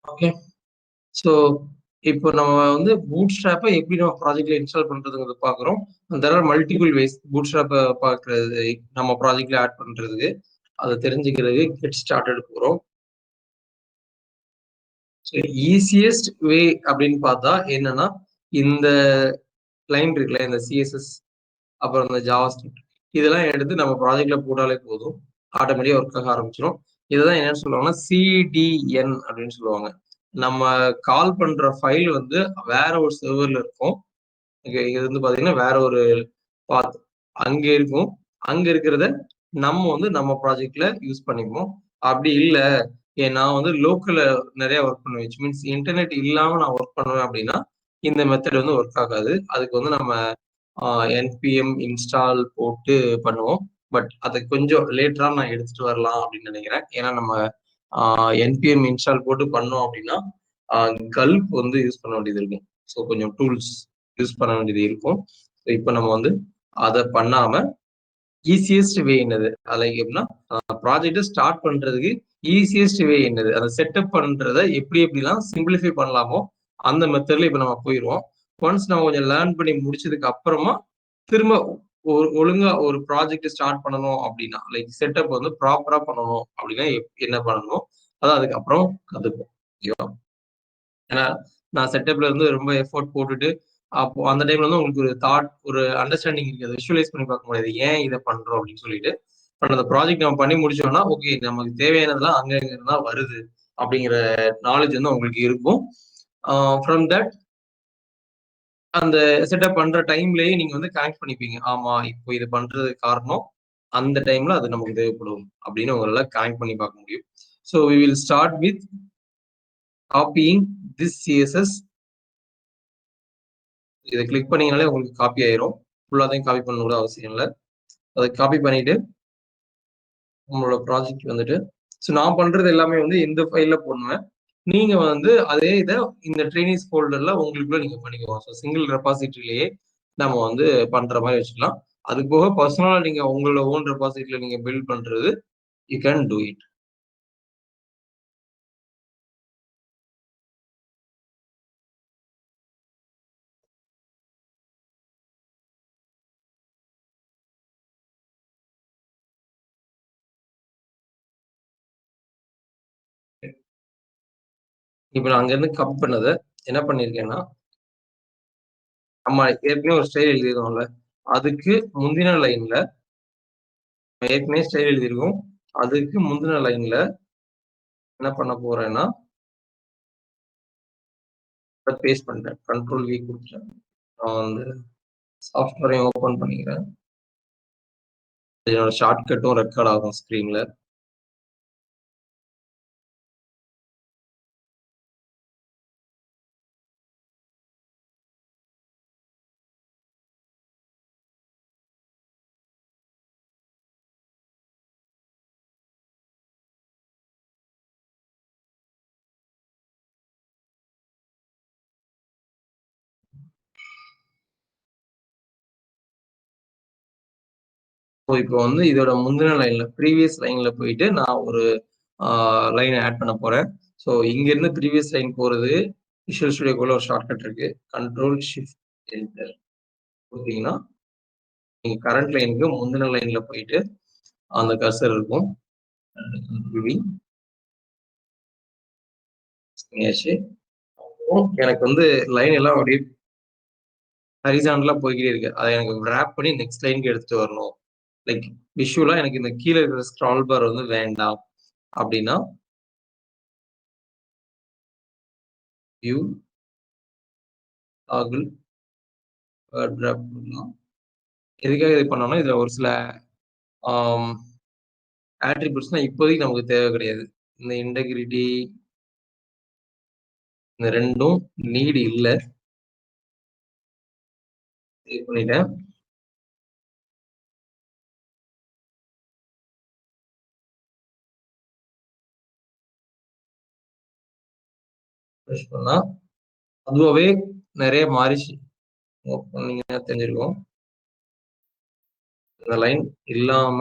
Speaker 1: ஓகே. ஸோ இப்போ நம்ம வந்து பூட்ஸ்ட்ராப்பை எப்படி நம்ம ப்ராஜெக்ட்ல இன்ஸ்டால் பண்றதுங்கிறத பார்க்குறோம். தெர் ஆர் மல்டிபிள் வேஸ் பூட்ஸ்ட்ராப்பை பார்க்கறது நம்ம ப்ராஜெக்ட்ல ஆட் பண்றதுக்கு. அதை தெரிஞ்சுக்கிறதுக்கு கெட் ஸ்டார்டட் போறோம். ஸோ ஈஸியஸ்ட் வே அப்படின்னு பார்த்தா என்னன்னா, இந்த லைன் இருக்குல்ல, இந்த சிஎஸ்எஸ் அப்புறம் இந்த ஜாவா ஸ்கிரிப்ட் இதெல்லாம் எடுத்து நம்ம ப்ராஜெக்ட்ல போட்டாலே போதும். ஆட்டோமேட்டிக்கா ஒர்க் ஆக ஆரம்பிச்சிடும். இதுதான் என்னன்னு சொல்லுவாங்கன்னா சிடிஎன் அப்படின்னு சொல்லுவாங்க. நம்ம கால் பண்ற ஃபைல் வந்து வேற ஒரு சர்வர்ல இருக்கும். இது வந்து பாத்தீங்கன்னா வேற ஒரு பாத் அங்க இருக்கும். அங்க இருக்கிறத நம்ம வந்து நம்ம ப்ராஜெக்ட்ல யூஸ் பண்ணிப்போம். அப்படி இல்ல நான் வந்து லோக்கல்ல நிறைய ஒர்க் பண்ணுவேன். விச் மீன்ஸ் இன்டர்நெட் இல்லாம நான் ஒர்க் பண்ணுவேன் அப்படின்னா இந்த மெத்தட் வந்து ஒர்க் ஆகாது. அதுக்கு வந்து நம்ம என்பிஎம் இன்ஸ்டால் போட்டு பண்ணுவோம். பட் அதை கொஞ்சம் லேட்டரா நான் எடுத்துட்டு வரலாம் அப்படின்னு நினைக்கிறேன். ஏன்னா நம்ம என்பிஎம் இன்ஸ்டால் போட்டு பண்ணோம் அப்படின்னா கல்ப் வந்து யூஸ் பண்ண வேண்டியது இருக்கும். ஸோ கொஞ்சம் டூல்ஸ் யூஸ் பண்ண வேண்டியது இருக்கும். இப்போ நம்ம வந்து அதை பண்ணாம ஈஸியஸ்ட் வே என்னது லைக் எப்படின்னா ப்ராஜெக்டை ஸ்டார்ட் பண்றதுக்கு ஈஸியஸ்ட் வே என்னது அதை செட்டப் பண்றதை எப்படி எப்படிலாம் சிம்பிளிஃபை பண்ணலாமோ அந்த மெத்தட்ல இப்போ நம்ம போயிடுவோம். ஒன்ஸ் நம்ம கொஞ்சம் லேர்ன் பண்ணி முடிச்சதுக்கு அப்புறமா திரும்ப ஒழுங்கா ஒரு ப்ராஜெக்ட் ஸ்டார்ட் பண்ணணும் அப்படின்னா லைக் செட்டப் வந்து ப்ராப்பரா பண்ணணும் அப்படின்னா என்ன பண்ணணும் அதான் அதுக்கப்புறம் கத்துப்போம். ஓகேவா? ஏன்னா நான் செட்டப்ல இருந்து ரொம்ப எஃபோர்ட் போட்டுட்டு அப்போ அந்த டைம்ல வந்து உங்களுக்கு ஒரு தாட் ஒரு அண்டர்ஸ்டாண்டிங் இருக்காது. விஷுவலைஸ் பண்ணி பார்க்க முடியாது ஏன் இதை பண்றோம் அப்படின்னு சொல்லிட்டு. பட் அந்த ப்ராஜெக்ட் நம்ம பண்ணி முடிச்சோம்னா ஓகே நமக்கு தேவையானதெல்லாம் அங்க தான் வருது அப்படிங்கிற நாலேஜ் வந்து உங்களுக்கு இருக்கும். ஃப்ரம் தட் அந்த செட்டப் பண்ற டைம்லயே நீங்க வந்து கனெக்ட் பண்ணிப்பீங்க. ஆமா இப்போ இது பண்றது காரணம் அந்த டைம்ல அது நமக்கு தேவைப்படும் அப்படின்னு உங்களால கனெக்ட் பண்ணி பார்க்க முடியும். So we will start with copying this CSS. இதை கிளிக் பண்ணீங்கனாலே உங்களுக்கு காப்பி ஆயிரும். ஃபுல்லாத்தையும் காப்பி பண்ண கூட அவசியம் இல்லை. அதை காப்பி பண்ணிட்டு உங்களோட ப்ராஜெக்ட் வந்துட்டு ஸோ நான் பண்றது எல்லாமே வந்து இந்த ஃபைல்ல போடுவேன். நீங்க வந்து அதே இதை இந்த ட்ரெயினிஸ் ஃபோல்டர்ல உங்களுக்குள்ள நீங்க பண்ணிக்குவோம். ஸோ சிங்கிள் ரெபாசிட்டரியிலேயே நம்ம வந்து பண்ற மாதிரி வச்சுக்கலாம். அது போக பர்சனலா நீங்க உங்களோட ஓன் ரெபாசிட்டரியில நீங்க பில்ட் பண்றது யூ கேன் டூ இட். இப்ப நான் அங்கருந்து காப்பி பண்ணத என்ன பண்ணியிருக்கேன்னா, நம்ம ஏற்கனவே ஒரு ஸ்டைல் எழுதியிருந்தோம்ல. அதுக்கு முந்தின லைன்ல ஏற்கனவே ஸ்டைல் எழுதியிருக்கோம். அதுக்கு முந்தின லைன்ல என்ன பண்ண போறேன்னா, பேஸ்ட் பண்ணிட்டேன். கண்ட்ரோல் வி குடுத்துட்டேன். நான் வந்து சாஃப்ட்வேரையும் ஓப்பன் பண்ணிக்கிறேன். என்னோட ஷார்ட்கட்டும் ரெக்கார்ட் ஆகும் ஸ்க்ரீன்ல. ஸோ இப்போ வந்து இதோட முந்தின லைன்ல ப்ரீவியஸ் லைன்ல போயிட்டு நான் ஒரு லைன் ஆட் பண்ண போறேன். ஸோ இங்கேருந்து ப்ரீவியஸ் லைன் போறது விஷுவல் ஸ்டுடியோக்குள்ள ஒரு ஷார்ட்கட் இருக்கு. கண்ட்ரோல் ஷிஃப்ட் என்டர் குடுத்தீங்கன்னா, நீங்க கரண்ட் லைனுக்கு முந்தின லைன்ல போயிட்டு அந்த கர்சர் இருக்கும். பண்ணியாச்சு. எனக்கு வந்து லைன் எல்லாம் அப்படியே ஹரிசாண்டலா போய்க்கிட்டே இருக்கு. அத எனக்கு ராப் பண்ணி நெக்ஸ்ட் லைன்க்கு எடுத்துட்டு வரணும். லைக் விஷுவலா எனக்கு இந்த கீழ இருக்கிற ஸ்க்ரால் பார் வந்து வேண்டாம். அப்படின்னா, வியூ டாகிள் டிராப் பண்ணலாம். எதுக்காக இது பண்ணோம்னா, இதுல ஒரு சில ஆம் ஆட்ரிபியூட்ஸ்லாம் இப்போதைக்கு நமக்கு தேவை கிடையாது. இந்த இன்டெகிரிட்டி இந்த 2ம் நீட் இல்ல. சேவ் பண்ணிட்டேன். ரிஃப்ரெஷ் பண்ணா அதுவாவே நெறைய மாறிச்சு. நோட் பண்ணீங்கன்னா தெரிஞ்சிருக்கும். இந்த லைன் இல்லாம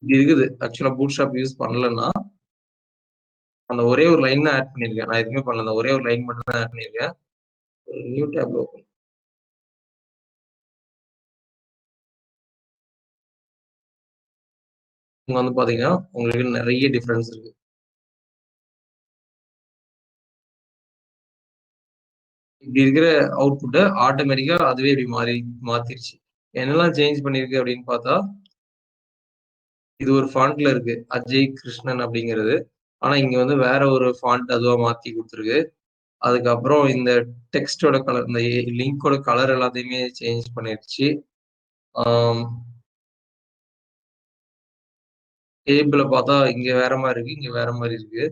Speaker 1: இது இருக்குது. ஆக்சுவலா பூட்ஸ்ட்ராப் யூஸ் பண்ணலன்னா, அந்த ஒரே ஒரு லைன் தான் ஆட் பண்ணியிருக்கேன். நான் எதுவுமே பண்ணல. அந்த ஒரே ஒரு லைன் மட்டும் தான் ஆட் பண்ணியிருக்கேன். ஒரு நியூ டேப்ல ஓப்பன் இங்க வந்து பாத்தீங்கன்னா, உங்களுக்கு நெறைய டிஃபரன்ஸ் இருக்கு. இப்படி இருக்கிற அவுட்புட்ட ஆட்டோமேட்டிக்கா அதுவே இப்படி மாத்திருச்சு. என்னெல்லாம் சேஞ்ச் பண்ணிருக்கு அப்படின்னு பார்த்தா, இது ஒரு ஃபாண்ட்ல இருக்கு. அஜய் கிருஷ்ணன் அப்படிங்கிறது. ஆனா இங்க வந்து வேற ஒரு ஃபாண்ட் அதுவா மாத்தி குடுத்துருக்கு. அதுக்கப்புறம் இந்த டெக்ஸ்ட்டோட கலர் இந்த லிங்கோட கலர் எல்லாத்தையுமே சேஞ்ச் பண்ணிருச்சு. ஆம் டேபிள பார்த்தா இங்க வேற மாரி இருக்கு. இங்க வேற மாரி இருக்கு.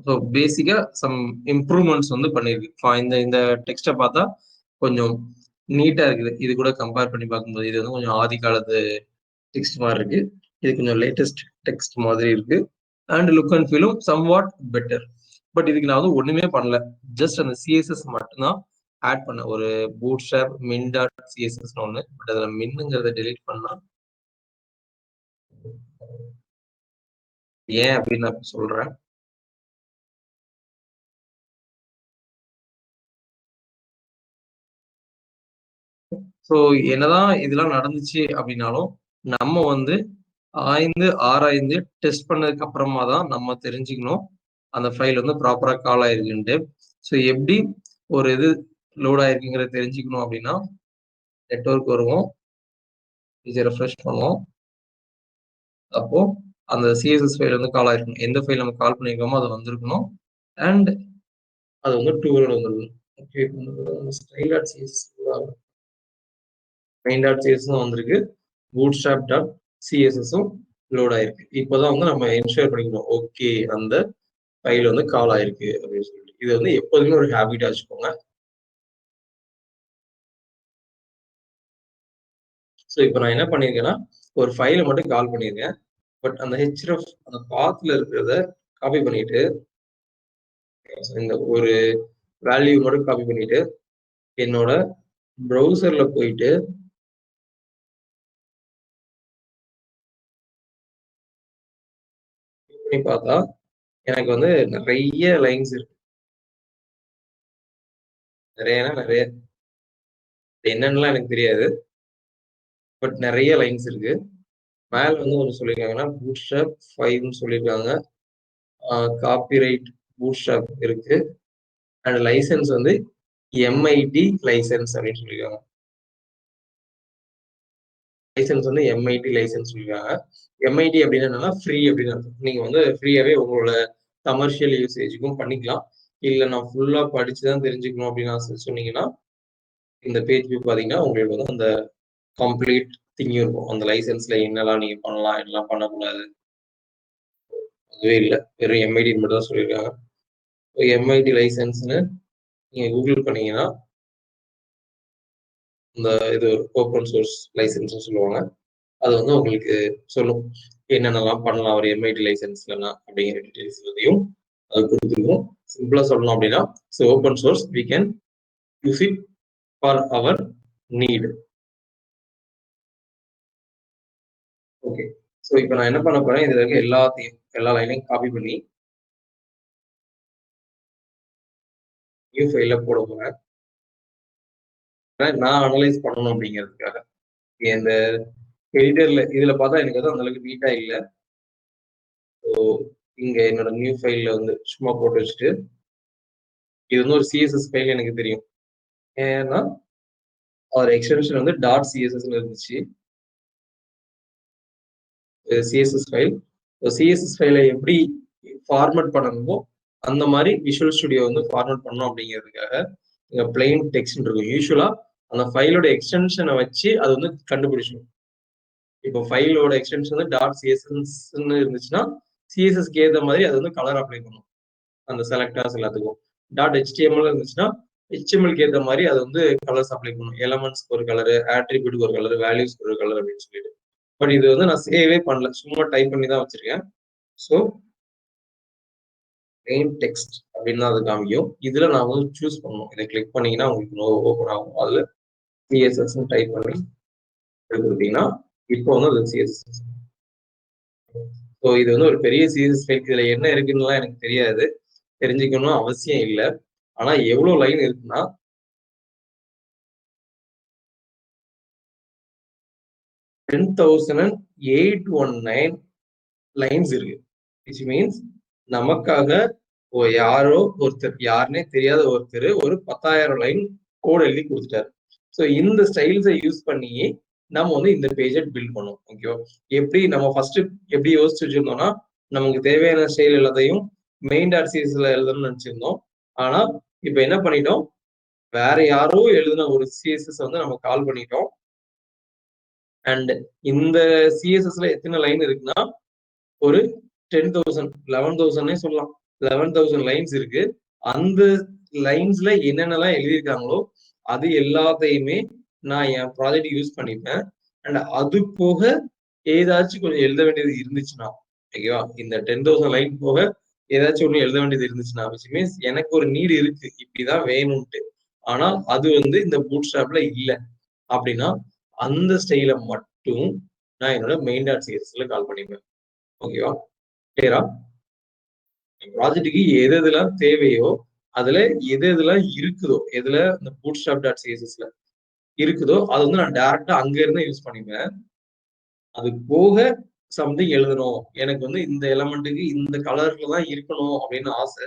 Speaker 1: ஸோ பேசிக்கா சம் இம்ப்ரூவ்மென்ட்ஸ் வந்து பண்ணிருக்கு. இந்த இந்த டெக்ஸ்ட்ட பார்த்தா கொஞ்சம் நீட்டா இருக்குது. இது கூட கம்பேர் பண்ணி பார்க்கும்போது, இது வந்து கொஞ்சம் ஆதி காலத்து டெக்ஸ்ட் மாரி இருக்கு. இது கொஞ்சம் லேட்டஸ்ட் டெக்ஸ்ட் மாதிரி இருக்கு. அண்ட் லுக் அண்ட் ஃபீலும் சம்வாட் பெட்டர். பட் இதுக்கு நான் வந்து ஒண்ணுமே பண்ணல. ஜஸ்ட் அந்த சிஎஸ்எஸ் மட்டும் தான் ஆட் பண்ணேன். ஒரு பூட்ஸ்ட்ராப் மின் டாட் சிஎஸ்எஸ்ன்னு ஒண்ணு. பட் அதுல மின்னுங்கிறத டெலீட் பண்ணா ஏன் அப்படின்னு நான் சொல்றேன். ஸோ என்னதான் இதெல்லாம் நடந்துச்சு அப்படின்னாலும், நம்ம வந்து ஆராய்ந்து டெஸ்ட் பண்ணதுக்கு அப்புறமா தான் நம்ம தெரிஞ்சுக்கணும். அந்த ஃபைல் வந்து ப்ராப்பரா கால் ஆயிருக்குன்ட்டு. ஸோ எப்படி ஒரு இது லோட் ஆயிருக்குங்கிறத தெரிஞ்சுக்கணும் அப்படின்னா, நெட்வொர்க் வருவோம். பேஜ ரெஃப்ரெஷ் பண்ணுவோம். அப்போ அந்த சிஎஸ்எஸ் ஃபைல் வந்து கால் ஆயிருக்கணும். எந்த ஃபைல் நம்ம கால் பண்ணியிருக்கோமோ அது வந்திருக்கணும். அண்ட் அது வந்து ட்ரூவோட வந்திருக்கணும். Okay. Style dot CSS main dot சிஎஸ்எஸும் வந்திருக்கு. பூட்ஸ்ட்ராப் டாட் சிஎஸ்எஸும் லோட் ஆயிருக்கு. இப்போதான் வந்து நம்ம என்ஷூர் பண்ணிக்கணும். ஓகே அந்த ஃபைல் வந்து கால் ஆயிருக்கு அப்படின்னு சொல்லிட்டு. இது வந்து எப்போதுமே ஒரு ஹேபிட்டா வச்சுக்கோங்க. ஸோ இப்போ நான் என்ன பண்ணியிருக்கேன்னா, ஒரு ஃபைல மட்டும் கால் பண்ணியிருக்கேன். பட் அந்த ஹெச்ரெஃப் அந்த பாத்ல இருக்கிறத காப்பி பண்ணிட்டு, இந்த ஒரு வேல்யூ மட்டும் காப்பி பண்ணிட்டு, என்னோட ப்ரௌசர்ல போயிட்டு பண்ணி பார்த்தா, எனக்கு வந்து நெறைய லைன்ஸ் இருக்கு. நெறையனா நெறைய. என்னன்னுலாம் எனக்கு தெரியாது. பட் நெறைய லைன்ஸ் இருக்கு. மேல வந்து ஒரு சொல்லியிருக்காங்கன்னா பூட்ஸ்ட்ராப் 5 சொல்லியிருக்காங்க. காப்பிரைட் பூட்ஸ்ட்ராப் இருக்கு. அண்ட் லைசன்ஸ் வந்து எம்ஐடி லைசன்ஸ் அப்படின்னு சொல்லியிருக்காங்க. லைசன்ஸ் வந்து எம்ஐடி லைசன்ஸ் சொல்லியிருக்காங்க. எம்ஐடி அப்படின்னு என்னன்னா ஃப்ரீ அப்படின்னு அர்த்தம். நீங்க வந்து ஃப்ரீயாவே உங்களோட கமர்ஷியல் யூசேஜுக்கும் பண்ணிக்கலாம். இல்ல நான் ஃபுல்லா படிச்சுதான் தெரிஞ்சுக்கணும் அப்படின்னு சொன்னீங்கன்னா இந்த பேஜ் வியூ பாத்தீங்கன்னா உங்களுக்கு வந்து அந்த கம்ப்ளீட் திங் இருக்கும். அந்த லைசன்ஸ்ல என்னெல்லாம் நீங்க பண்ணலாம், என்னெல்லாம் பண்ணக்கூடாது. அதுவே இல்லை, வெறும் எம்ஐடி மட்டும் தான் சொல்லியிருக்காங்க. எம்ஐடி லைசன்ஸ்னு நீங்க கூகுள் பண்ணீங்கன்னா இந்த இது ஓப்பன் சோர்ஸ் லைசன்ஸ் சொல்லுவாங்க. அது வந்து உங்களுக்கு சொல்லும் என்னென்னலாம் பண்ணலாம் ஒரு எம்ஐடி லைசன்ஸ்லாம் அப்படிங்கிற டீடைல்ஸ் எல்லாத்தையும் அது கொடுத்துருக்கும். சிம்பிளா சொல்லணும் அப்படின்னா open source we can use it for our need. Okay, so இப்போ நான் என்ன பண்ண போறேன், இதுல இருக்க எல்லா லைனையும் காப்பி பண்ணி நியூ ஃபைல்ல போட போறேன். நான் அனலைஸ் பண்ணணும் அப்படிங்கிறதுக்காக. இந்த எடிட்டர்ல இதுல பார்த்தா எனக்கு வந்து அந்த அளவுக்கு நீட்டா இல்லை. ஸோ இங்க என்னோட நியூ ஃபைல்ல வந்து சும்மா போட்டு வச்சுட்டு இது வந்து ஒரு சிஎஸ்எஸ் ஃபைல் எனக்கு தெரியும். ஏன்னா ஒரு எக்ஸ்டென்ஷன் வந்து டாட் சிஎஸ்எஸ்ல இருந்துச்சு. CSS file. சிஎஸ்எஸ் ஃபைலை எப்படி ஃபார்மேட் பண்ணணுமோ அந்த மாதிரி விஷுவல் ஸ்டுடியோ வந்து ஃபார்மேட் பண்ணணும் அப்படிங்கிறதுக்காக இங்க பிளெயின் டெக்ஸ்ட் இருக்கும். யூஸ்வலா அந்த ஃபைலோட எக்ஸ்டென்ஷனை வச்சு அது வந்து கண்டுபிடிச்சிடும். இப்போ ஃபைலோட எக்ஸ்டென்ஷன் வந்து டாட் சிஎஸ்எஸ்ன்னு இருந்துச்சுன்னா சிஎஸ்எஸ்க்கு ஏற்ற மாதிரி அது வந்து கலர் அப்ளை பண்ணும் அந்த செலக்டர்ஸ் எல்லாத்துக்கும். டாட் ஹெச்டிஎம்எல் இருந்துச்சுன்னா ஹெச்டிஎம்எல்க்கு ஏற்ற மாதிரி அது வந்து கலர்ஸ் அப்ளை பண்ணும். எலமெண்ட்ஸ்க்கு ஒரு கலர், ஆட்ரிபியூட்க்கு ஒரு கலர், வேல்யூஸ்க்கு ஒரு கலர் அப்படின்னு சொல்லிட்டு. பட் இது வந்து நான் சேவே பண்ணல, சும்மா டைப் பண்ணி தான் வச்சிருக்கேன். ஸோ மெயின் டெக்ஸ்ட் அப்படின்னு தான் அது காமிக்கும். இதுல நான் வந்து சூஸ் பண்ணணும். இதை கிளிக் பண்ணீங்கன்னா உங்களுக்கு ஓப்பன் ஆகும். அதுல சிஎஸ்எஸ் டைப் பண்ணி கொடுத்தீங்கன்னா இப்போ வந்து அது சிஎஸ்எஸ். ஸோ இது வந்து ஒரு பெரிய சிஎஸ்எஸ் ஃபைல். இதுல என்ன இருக்குன்னுலாம் எனக்கு தெரியாது, தெரிஞ்சுக்கணும் அவசியம் இல்லை. ஆனா எவ்வளவு லைன் இருக்குன்னா 10,819 லைன்ஸ் இருக்கு. விச் மீன்ஸ் நமக்காக யாரோ ஒருத்தர், யாருன்னே தெரியாத ஒருத்தர் ஒரு 10,000 லைன் கோட் எழுதி கொடுத்துட்டாரு. ஸோ இந்த ஸ்டைல்ஸை யூஸ் பண்ணி நம்ம வந்து இந்த பேஜை பில்ட் பண்ணுவோம். ஓகேவா? எப்படி நம்ம ஃபர்ஸ்ட் எப்படி யோசிச்சு வச்சிருந்தோம்னா நமக்கு தேவையான ஸ்டைல் எல்லாத்தையும் மெயின் டாட் சிஎஸ்ல எழுதணும்னு நினைச்சிருந்தோம். ஆனா இப்ப என்ன பண்ணிட்டோம், வேற யாரோ எழுதின ஒரு சிஎஸ்எஸ் வந்து நம்ம கால் பண்ணிட்டோம். அண்ட் இந்த சிஎஸ்எஸ்ல எத்தனை லைன் இருக்குன்னா ஒரு 10,000 11,000 சொல்லலாம். 11,000 லைன்ஸ் இருக்கு. அந்த லைன்ஸ்ல என்னென்னலாம் எழுதியிருக்காங்களோ அது எல்லாத்தையுமே நான் என் ப்ராஜெக்ட் யூஸ் பண்ணிப்பேன். அண்ட் அது போக ஏதாச்சும் கொஞ்சம் எழுத வேண்டியது இருந்துச்சுன்னா, ஓகேவா, இந்த 10,000 லைன் போக ஏதாச்சும் ஒண்ணு எழுத வேண்டியது இருந்துச்சுன்னா, விச் மீன்ஸ் எனக்கு ஒரு நீடு இருக்கு இப்படிதான் வேணும்ட்டு, ஆனா அது வந்து இந்த பூட்ஸ்ட்ராப்ல இல்லை அப்படின்னா அந்த ஸ்டைல மட்டும் நான் என்னோட மெயின் டாட் சிஎஸ்எஸ்ல கால் பண்ணிப்பேன். ஓகேவா? கிளியரா? ப்ராஜெக்ட்டுக்கு எது எதெல்லாம் தேவையோ அதுல எது எதெல்லாம் இருக்குதோ, எதுல இந்த பூட்ஸ்ட்ராப் டாட் சிஎஸ்எஸ்ல இருக்குதோ அது வந்து நான் டைரக்டா அங்க இருந்து யூஸ் பண்ணிப்பேன். அது போக சம்திங் எழுதணும், எனக்கு வந்து இந்த எலமெண்ட்டுக்கு இந்த கலர்ல தான் இருக்கணும் அப்படின்னு ஆசை,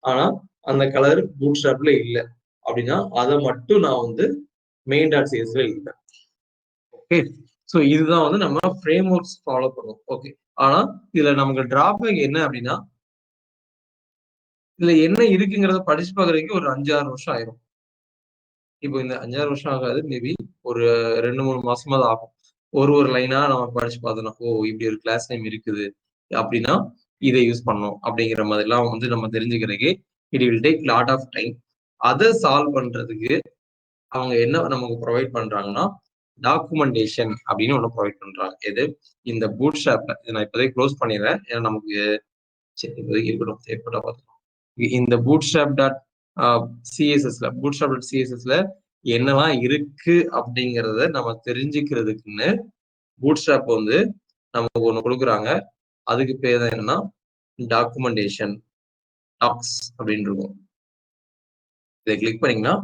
Speaker 1: ஆனா அந்த கலர் பூட்ஸ்ட்ராப்ல இல்லை அப்படின்னா அதை மட்டும் நான் வந்து மெயின் டாட் சிஎஸ்ல எழுதிப்பேன். ஓகே, ஸோ இதுதான் வந்து நம்ம ஃப்ரேம் ஒர்க்ஸ் ஃபாலோ பண்ணுவோம். ஓகே, ஆனா இதுல நமக்கு டிராபேக் என்ன அப்படின்னா இதுல என்ன இருக்குங்கிறத படிச்சு பாக்குறதுக்கு ஒரு 5-6 வருஷம் ஆயிரும். இப்போ இந்த 5-6 வருஷம் ஆகாது, மேபி ஒரு 2-3 மாசமா தான் ஆகும். ஒரு லைனா நம்ம படிச்சு பார்த்தோம்னா, ஓ இப்படி ஒரு கிளாஸ் நேம் இருக்குது அப்படின்னா இதை யூஸ் பண்ணணும் அப்படிங்கிற மாதிரி எல்லாம் வந்து நம்ம தெரிஞ்சுக்கிறதுக்கு it will take lot of time. அதை சால்வ் பண்றதுக்கு அவங்க என்ன நமக்கு ப்ரொவைட் பண்றாங்கன்னா டாக்குமெண்டேஷன் அப்படின்னு ஒண்ணு ப்ரொவைட் பண்றாங்க. எது? இந்த பூட்ஸ்ட்ராப்ல இதை நான் இப்போதைக்கு க்ளோஸ் பண்ணிடுறேன், ஏன்னா நமக்கு சரி இப்போதைக்கு இருக்கட்டும், தேவைப்பட்டா பார்த்துக்கலாம். இந்த பூட்ஸ்ட்ராப் டாட் சிஎஸ்எஸ்ல என்னெல்லாம் இருக்கு அப்படிங்கிறத நம்ம தெரிஞ்சுக்கிறதுக்குன்னு பூட்ஸ்ட்ராப் வந்து நமக்கு ஒண்ணு கொடுக்குறாங்க. அதுக்கு பேர் தான் என்னன்னா டாக்குமெண்டேஷன் டாக்ஸ் அப்படின்னு இருக்கும். இதை கிளிக் பண்ணீங்கன்னா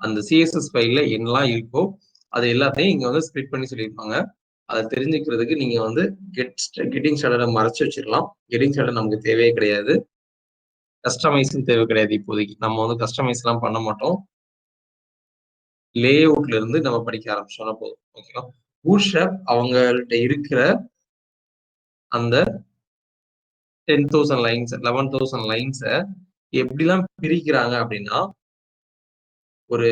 Speaker 1: அந்த சிஎஸ்எஸ் ஃபைல்ல என்னெல்லாம் இருக்கோ அது எல்லாத்தையும் இங்க வந்து ஸ்ப்ளிட் பண்ணி சொல்லியிருப்பாங்க. அதை தெரிஞ்சுக்கிறதுக்கு நீங்க வந்து கெட்டிங் ஸ்டார்டரை மறைச்சு வச்சிடலாம். கெட்டிங் ஸ்டார்டர் நமக்கு தேவையே கிடையாது. கஸ்டமைஸும் தேவை கிடையாது. இப்போதைக்கு நம்ம வந்து கஸ்டமைஸ் எல்லாம் பண்ண மாட்டோம். லே அவுட்ல இருந்து நம்ம படிக்க ஆரம்பிச்சோம்னா போதும். ஓகேவா? பூட்ஸ்ட்ராப் அவங்கள்ட்ட இருக்கிற அந்த 10,000 லைன்ஸ் 11,000 லைன்ஸ எப்படிலாம் பிரிக்கிறாங்க அப்படின்னா, ஒரு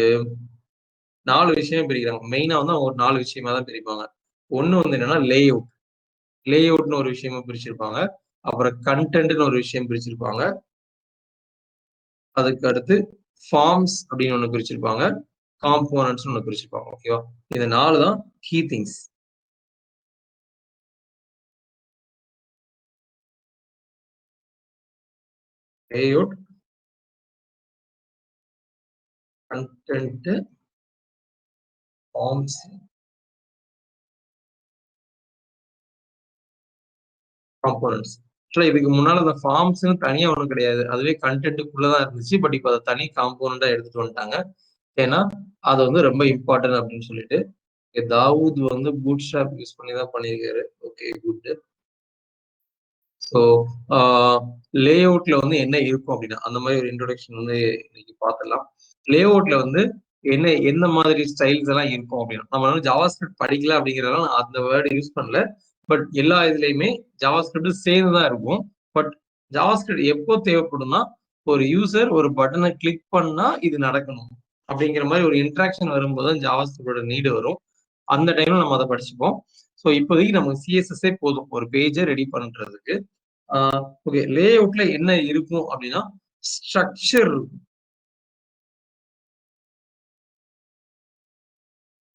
Speaker 1: 4 விஷயம் பிரிக்கிறாங்க. மெயினா வந்து அவங்க ஒரு 4 விஷயமா தான் பிரிப்பாங்க. ஒண்ணு வந்து என்னன்னா லே அவுட். லே அவுட்னு ஒரு விஷயமா பிரிச்சிருப்பாங்க. அப்புறம் கன்டென்ட்னு ஒரு விஷயம் பிரிச்சிருப்பாங்க. அதுக்கு அடுத்து ஃபார்ம்ஸ் அப்படின்னு ஒண்ணு பிரிச்சிருப்பாங்க. காம்போனன்ட்ஸ்னு ஒண்ணு பிரிச்சிருப்பாங்க. ஓகேவா? இந்த 4 தான் key things. Layout, content, forms, components. ஆக்சுவலா இதுக்கு முன்னால அந்த ஃபார்ம்ஸ்ன்னு தனியா ஒண்ணும் கிடையாது. அதுவே கன்டென்ட்க்குள்ள தான் இருந்துச்சு. பட் இப்ப அத தனி காம்போனன்ட்டா எடுத்துட்டு வந்துட்டாங்க. ஏன்னா, அது வந்து ரொம்ப இம்பார்ட்டன்ட் அப்படின்னு சொல்லிட்டு. தாவூத் வந்து பூட்ஸ்ட்ராப் யூஸ் பண்ணி தான் பண்ணியிருக்காரு. Okay, good. ஸோ லே அவுட்ல வந்து என்ன இருக்கும் அப்படின்னா, அந்த மாதிரி ஒரு இன்ட்ரோடக்ஷன் வந்து இன்னைக்கு பார்த்துடலாம். லே அவுட்ல வந்து எந்த மாதிரி ஸ்டைல்ஸ் எல்லாம் இருக்கும் அப்படின்னா, நம்ம வந்து ஜாவாஸ்கிரிப்ட் படிக்கல அப்படிங்கிறதால நான் அந்த வேர்டு யூஸ் பண்ணல. பட் எல்லா இதுலயுமே ஜாவாஸ்கிரிப்ட் சேர்ந்து தான் இருக்கும். பட் ஜாவாஸ்கிரிப்ட் எப்போ தேவைப்படும்னா, ஒரு யூசர் ஒரு பட்டனை கிளிக் பண்ணா இது நடக்கணும் அப்படிங்கிற மாதிரி ஒரு இன்ட்ராக்ஷன் வரும்போது தான் ஜாவாஸ்கிரிப்டோட நீடு வரும். அந்த டைம்ல நம்ம அதை படிச்சுப்போம். ஸோ இப்போதைக்கு நமக்கு சிஎஸ்எஸ்ஸே போதும் ஒரு பேஜை ரெடி பண்றதுக்கு. ஓகே, லே அவுட்ல என்ன இருக்கும் அப்படின்னா ஸ்ட்ரக்சர் இருக்கும்.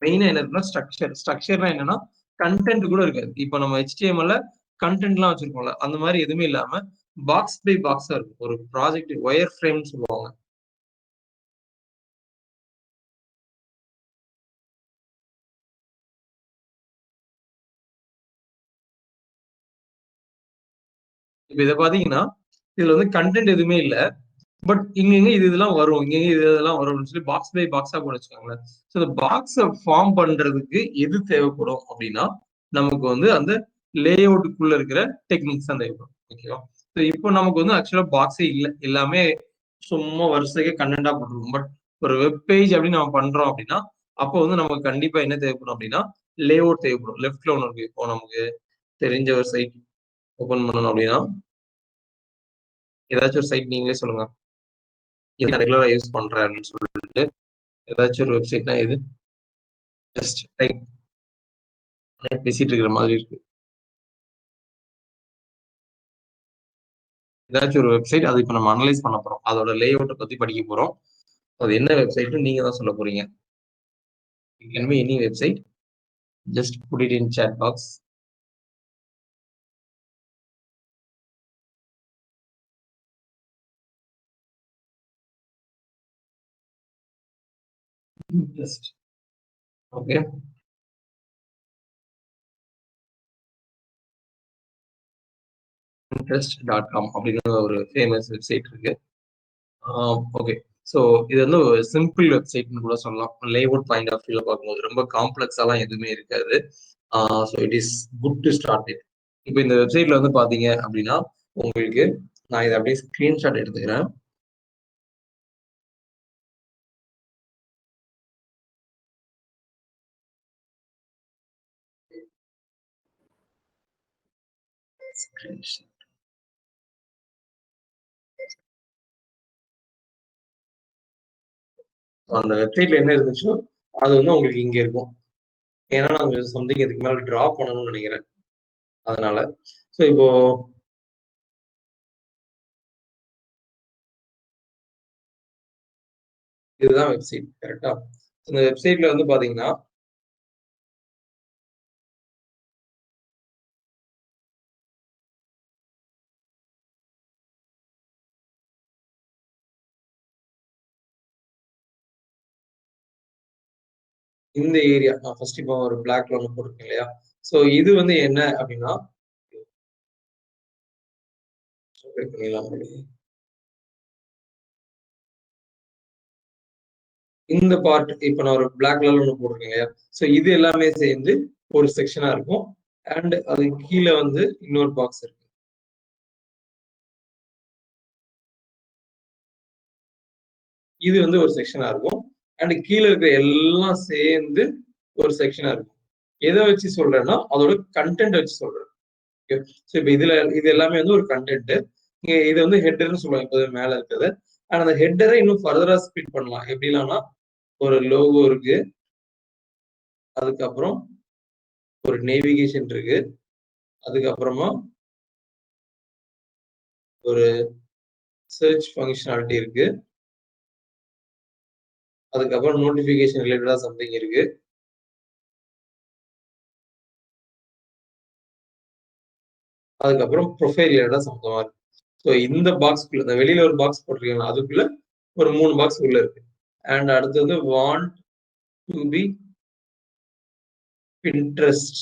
Speaker 1: மெயினா என்ன இருக்குன்னா ஸ்ட்ரக்சர்னா என்னன்னா கண்டென்ட் கூட இருக்காது. இப்போ நம்ம HTML கண்டென்ட்லாம் வச்சிருக்கோம்ல, அந்த மாதிரி எதுவுமே இல்லாம பாக்ஸ் பை பாக்ஸா இருக்கும். ஒரு ப்ராஜெக்ட் ஒயர் ஃப்ரேம்னு சொல்லுவாங்க. இப்ப இதை பாத்தீங்கன்னா இதுல வந்து கண்டென்ட் எதுவுமே இல்ல. பட் இங்க இதெல்லாம் வரும், இங்க இதெல்லாம் வரும்னு சொல்லி பாக்ஸ் பை பாக்ஸா கூட வச்சுக்கோங்களேன். ஸோ இந்த பாக்ஸை ஃபார்ம் பண்றதுக்கு எது தேவைப்படும் அப்படின்னா, நமக்கு வந்து அந்த லே அவுட்டுக்குள்ள இருக்கிற டெக்னிக்ஸ் தான் தேவைப்படும். ஓகேவா? ஸோ இப்போ நமக்கு வந்து ஆக்சுவலா பாக்ஸே இல்லை, எல்லாமே சும்மா வரிசைக்கு கண்டென்ட்டா போட்டுருக்கும். பட் ஒரு வெப் பேஜ் அப்படின்னு நம்ம பண்றோம் அப்படின்னா, அப்போ வந்து நமக்கு கண்டிப்பா என்ன தேவைப்படும் அப்படின்னா லே அவுட் தேவைப்படும். லெஃப்ட்ல ஒன்று இருக்கு. இப்போ நமக்கு தெரிஞ்ச ஒரு சைட் ஓபன் பண்ணணும் அப்படின்னா, ஏதாச்சும் ஒரு சைட் நீங்களே சொல்லுங்க. இது ரெகுலரா யூஸ் பண்றேன் அப்படின்னு சொல்லிட்டு ஏதாச்சும் ஒரு வெப்சைட்னா இது ஜஸ்ட் டைப் பேசிட்டு இருக்கிற மாதிரி இருக்கு. ஏதாச்சும் ஒரு வெப்சைட் அது இப்ப நம்ம அனலைஸ் பண்ண போறோம். அதோட லே அவுட்டை பத்தி படிக்க போறோம். அது என்ன வெப்சைட்னு நீங்க தான் சொல்ல போறீங்க. It can be any website. Just put it in chat box. Just okay. Pinterest.com அப்படின்னு ஒரு ஃபேமஸ் வெப்சைட் இருக்கு. ஓகே. ஸோ இது வந்து ஒரு சிம்பிள் வெப்சைட்னு கூட சொல்லலாம். லே அவுட் பாயிண்ட் ஆஃப் வியூல பார்க்கும்போது ரொம்ப காம்ப்ளெக்ஸாலாம் எதுவுமே இருக்காது. So it is good to start it. இப்போ இந்த வெப்சைட்ல வந்து பாத்தீங்க அப்படின்னா உங்களுக்கு நான் இதை அப்படியே ஸ்கிரீன்ஷாட் எடுத்துக்கிறேன். அந்த வெப்சைட்ல என்ன இருந்துச்சோ அது வந்து உங்களுக்கு இங்க இருக்கும். ஏன்னா நான் சம்திங் இதுக்கு மேல டிரா பண்ணணும்னு நினைக்கிறேன். அதனால ஸோ இப்போ இதுதான் வெப்சைட், கரெக்டா? இந்த வெப்சைட்ல வந்து பாத்தீங்கன்னா இந்த ஏரியா நான் ஃபர்ஸ்ட் இப்போ ஒரு பிளாக்ல ஒன்று போட்டிருக்கேன் இல்லையா? ஸோ இது வந்து என்ன அப்படின்னா பண்ணிடலாம். இந்த பார்ட் இப்ப நான் ஒரு பிளாக் கலர்ல ஒன்று போட்டிருக்கேன் இல்லையா? ஸோ இது எல்லாமே சேர்ந்து ஒரு செக்ஷனா இருக்கும். அண்ட் அது கீழே வந்து இன்னொரு பாக்ஸ் இருக்கு. இது வந்து ஒரு செக்ஷனா இருக்கும். அண்ட் கீழே இருக்க எல்லாம் சேர்ந்து ஒரு செக்ஷனா இருக்கும். எதை வச்சு சொல்றேன்னா அதோட கண்டென்ட் வச்சு சொல்றேன். ஸோ இப்போ இது எல்லாமே வந்து ஒரு கண்டென்ட். இது வந்து ஹெட்டர்னு சொல்லுவாங்க இப்போ மேல இருக்குது. அண்ட் அந்த ஹெட்டரை இன்னும் ஃபர்தரா ஸ்பிட் பண்ணலாம். எப்படிலாம்னா ஒரு லோகோ இருக்கு, அதுக்கப்புறம் ஒரு நேவிகேஷன் இருக்கு, அதுக்கப்புறமா ஒரு சர்ச் ஃபங்க்ஷனாலிட்டி இருக்கு, அதுக்கப்புறம் நோட்டிபிகேஷன் ரிலேட்டடா சம்திங் இருக்கு, அதுக்கப்புறம் ப்ரொஃபைல் ரிலேட்டடா சம்பந்தமா இருக்கு. ஸோ இந்த பாக்ஸ்க்குள்ள இந்த வெளியில ஒரு பாக்ஸ் போட்டிருக்கீங்க, அதுக்குள்ள ஒரு 3 பாக்ஸ் உள்ள இருக்கு. அண்ட் அடுத்தது want to be Pinterest,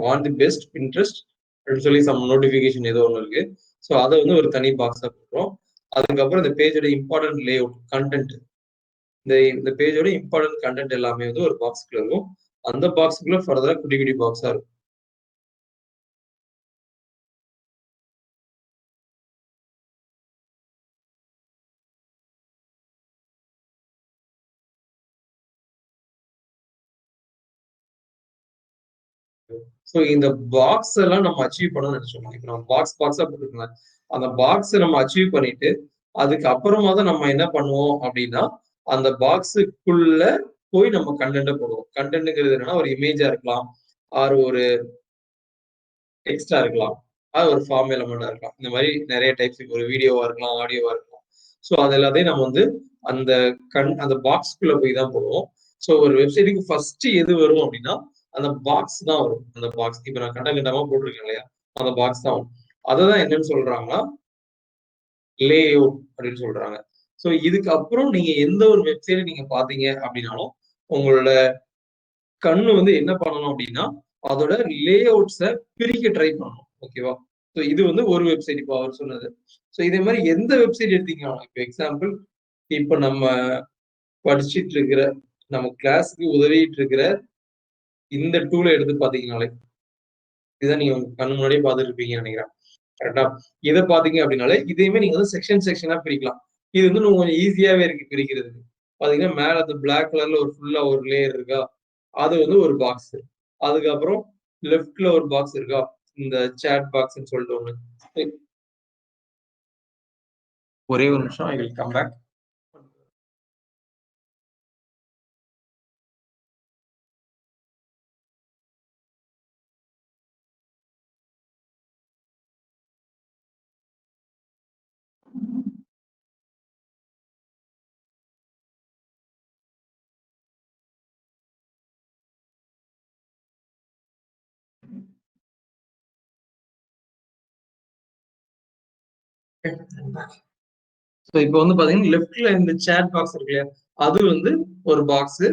Speaker 1: want the best Pinterest அப்படின்னு சொல்லி சம் நோட்டிபிகேஷன் ஏதோ ஒன்று இருக்கு. ஸோ அதை வந்து ஒரு தனி பாக்ஸா போட்டுரும். அதுக்கப்புறம் இந்த பேஜோட இம்பார்ட்டன்ட் லே அவுட் கண்டென்ட், இந்த பேஜோட இம்பார்ட்டன்ட் கண்டென்ட் எல்லாமே வந்து ஒரு பாக்ஸ்க்குள்ள இருக்கும். அந்த பாக்ஸ்க்குள்ள ஃபர்தரா குட்டி குட்டி பாக்ஸா இருக்கும். ஸோ இந்த பாக்ஸ் எல்லாம் நம்ம அச்சீவ் பண்ணணும்னு நினைச்சோம். இப்போ நம்ம பாக்ஸா போட்டுருக்கோம். அந்த பாக்ஸ் நம்ம அச்சீவ் பண்ணிட்டு அதுக்கு அப்புறமா தான் நம்ம என்ன பண்ணுவோம் அப்படின்னா அந்த பாக்ஸுக்குள்ள போய் நம்ம கண்டென்ட்டை போடுவோம். கண்டென்ட்ங்கிறது என்னன்னா ஒரு இமேஜா இருக்கலாம், ஆர் ஒரு டெக்ஸ்டா இருக்கலாம், அது ஒரு ஃபார்ம் எலமெண்டா இருக்கலாம். இந்த மாதிரி நிறைய டைப்ஸ் ஒரு வீடியோவா இருக்கலாம், ஆடியோவா இருக்கலாம். ஸோ அது எல்லாத்தையும் நம்ம வந்து அந்த அந்த பாக்ஸ்க்குள்ள போய் தான் போடுவோம். ஸோ ஒரு வெப்சைட்டுக்கு ஃபர்ஸ்ட் எது வரும் அப்படின்னா அந்த பாக்ஸ் தான் வரும். அந்த பாக்ஸ் இப்ப நான் கண்டமா போட்டிருக்கேன் இல்லையா, அந்த பாக்ஸ் தான் வரும். அததான் என்னன்னு சொல்றாங்கன்னா லே அவுட் அப்படின்னு சொல்றாங்க. ஸோ இதுக்கு அப்புறம் நீங்க எந்த ஒரு வெப்சைட் நீங்க பாத்தீங்க அப்படின்னாலும் உங்களோட கண்ணு வந்து என்ன பண்ணணும் அப்படின்னா அதோட லே அவுட்ஸை பிரிக்க ட்ரை பண்ணணும். ஓகேவா? ஸோ இது வந்து ஒரு வெப்சைட் இப்போ அவர் சொன்னது. ஸோ இதே மாதிரி எந்த வெப்சைட் எடுத்தீங்கன்னா இப்போ எக்ஸாம்பிள் இப்ப நம்ம படிச்சுட்டு இருக்கிற நம்ம கிளாஸுக்கு உதவிட்டு இருக்கிற இந்த டூலை எடுத்து பாத்தீங்கன்னாலே இதுதான் நீங்க உங்க கண்ணு முன்னாடியே பார்த்துட்டு இருப்பீங்கன்னு நினைக்கிறேன். கரெக்டா? இதை பாத்தீங்க அப்படின்னாலே இதையுமே நீங்க வந்து செக்ஷனா பிரிக்கலாம். இது வந்து கொஞ்சம் ஈஸியாவே இருக்கு பிரிக்கிறதுக்கு. பாத்தீங்கன்னா மேல அந்த பிளாக் கலர்ல ஒரு ஃபுல்லா ஒரு லேயர் இருக்கா, அது வந்து ஒரு பாக்ஸ். அதுக்கப்புறம் லெஃப்ட்ல ஒரு பாக்ஸ் இருக்கா, இந்த சாட் பாக்ஸ்ன்னு சொல்லிட்டு ஒண்ணு. ஒரே ஒரு நிமிஷம், I will come back. So இப்போ வந்து பாத்தீங்கன்னா லெஃப்ட்ல இந்த சேட் பாக்ஸ் இருக்கு இல்லையா, அது வந்து ஒரு பாக்ஸ்.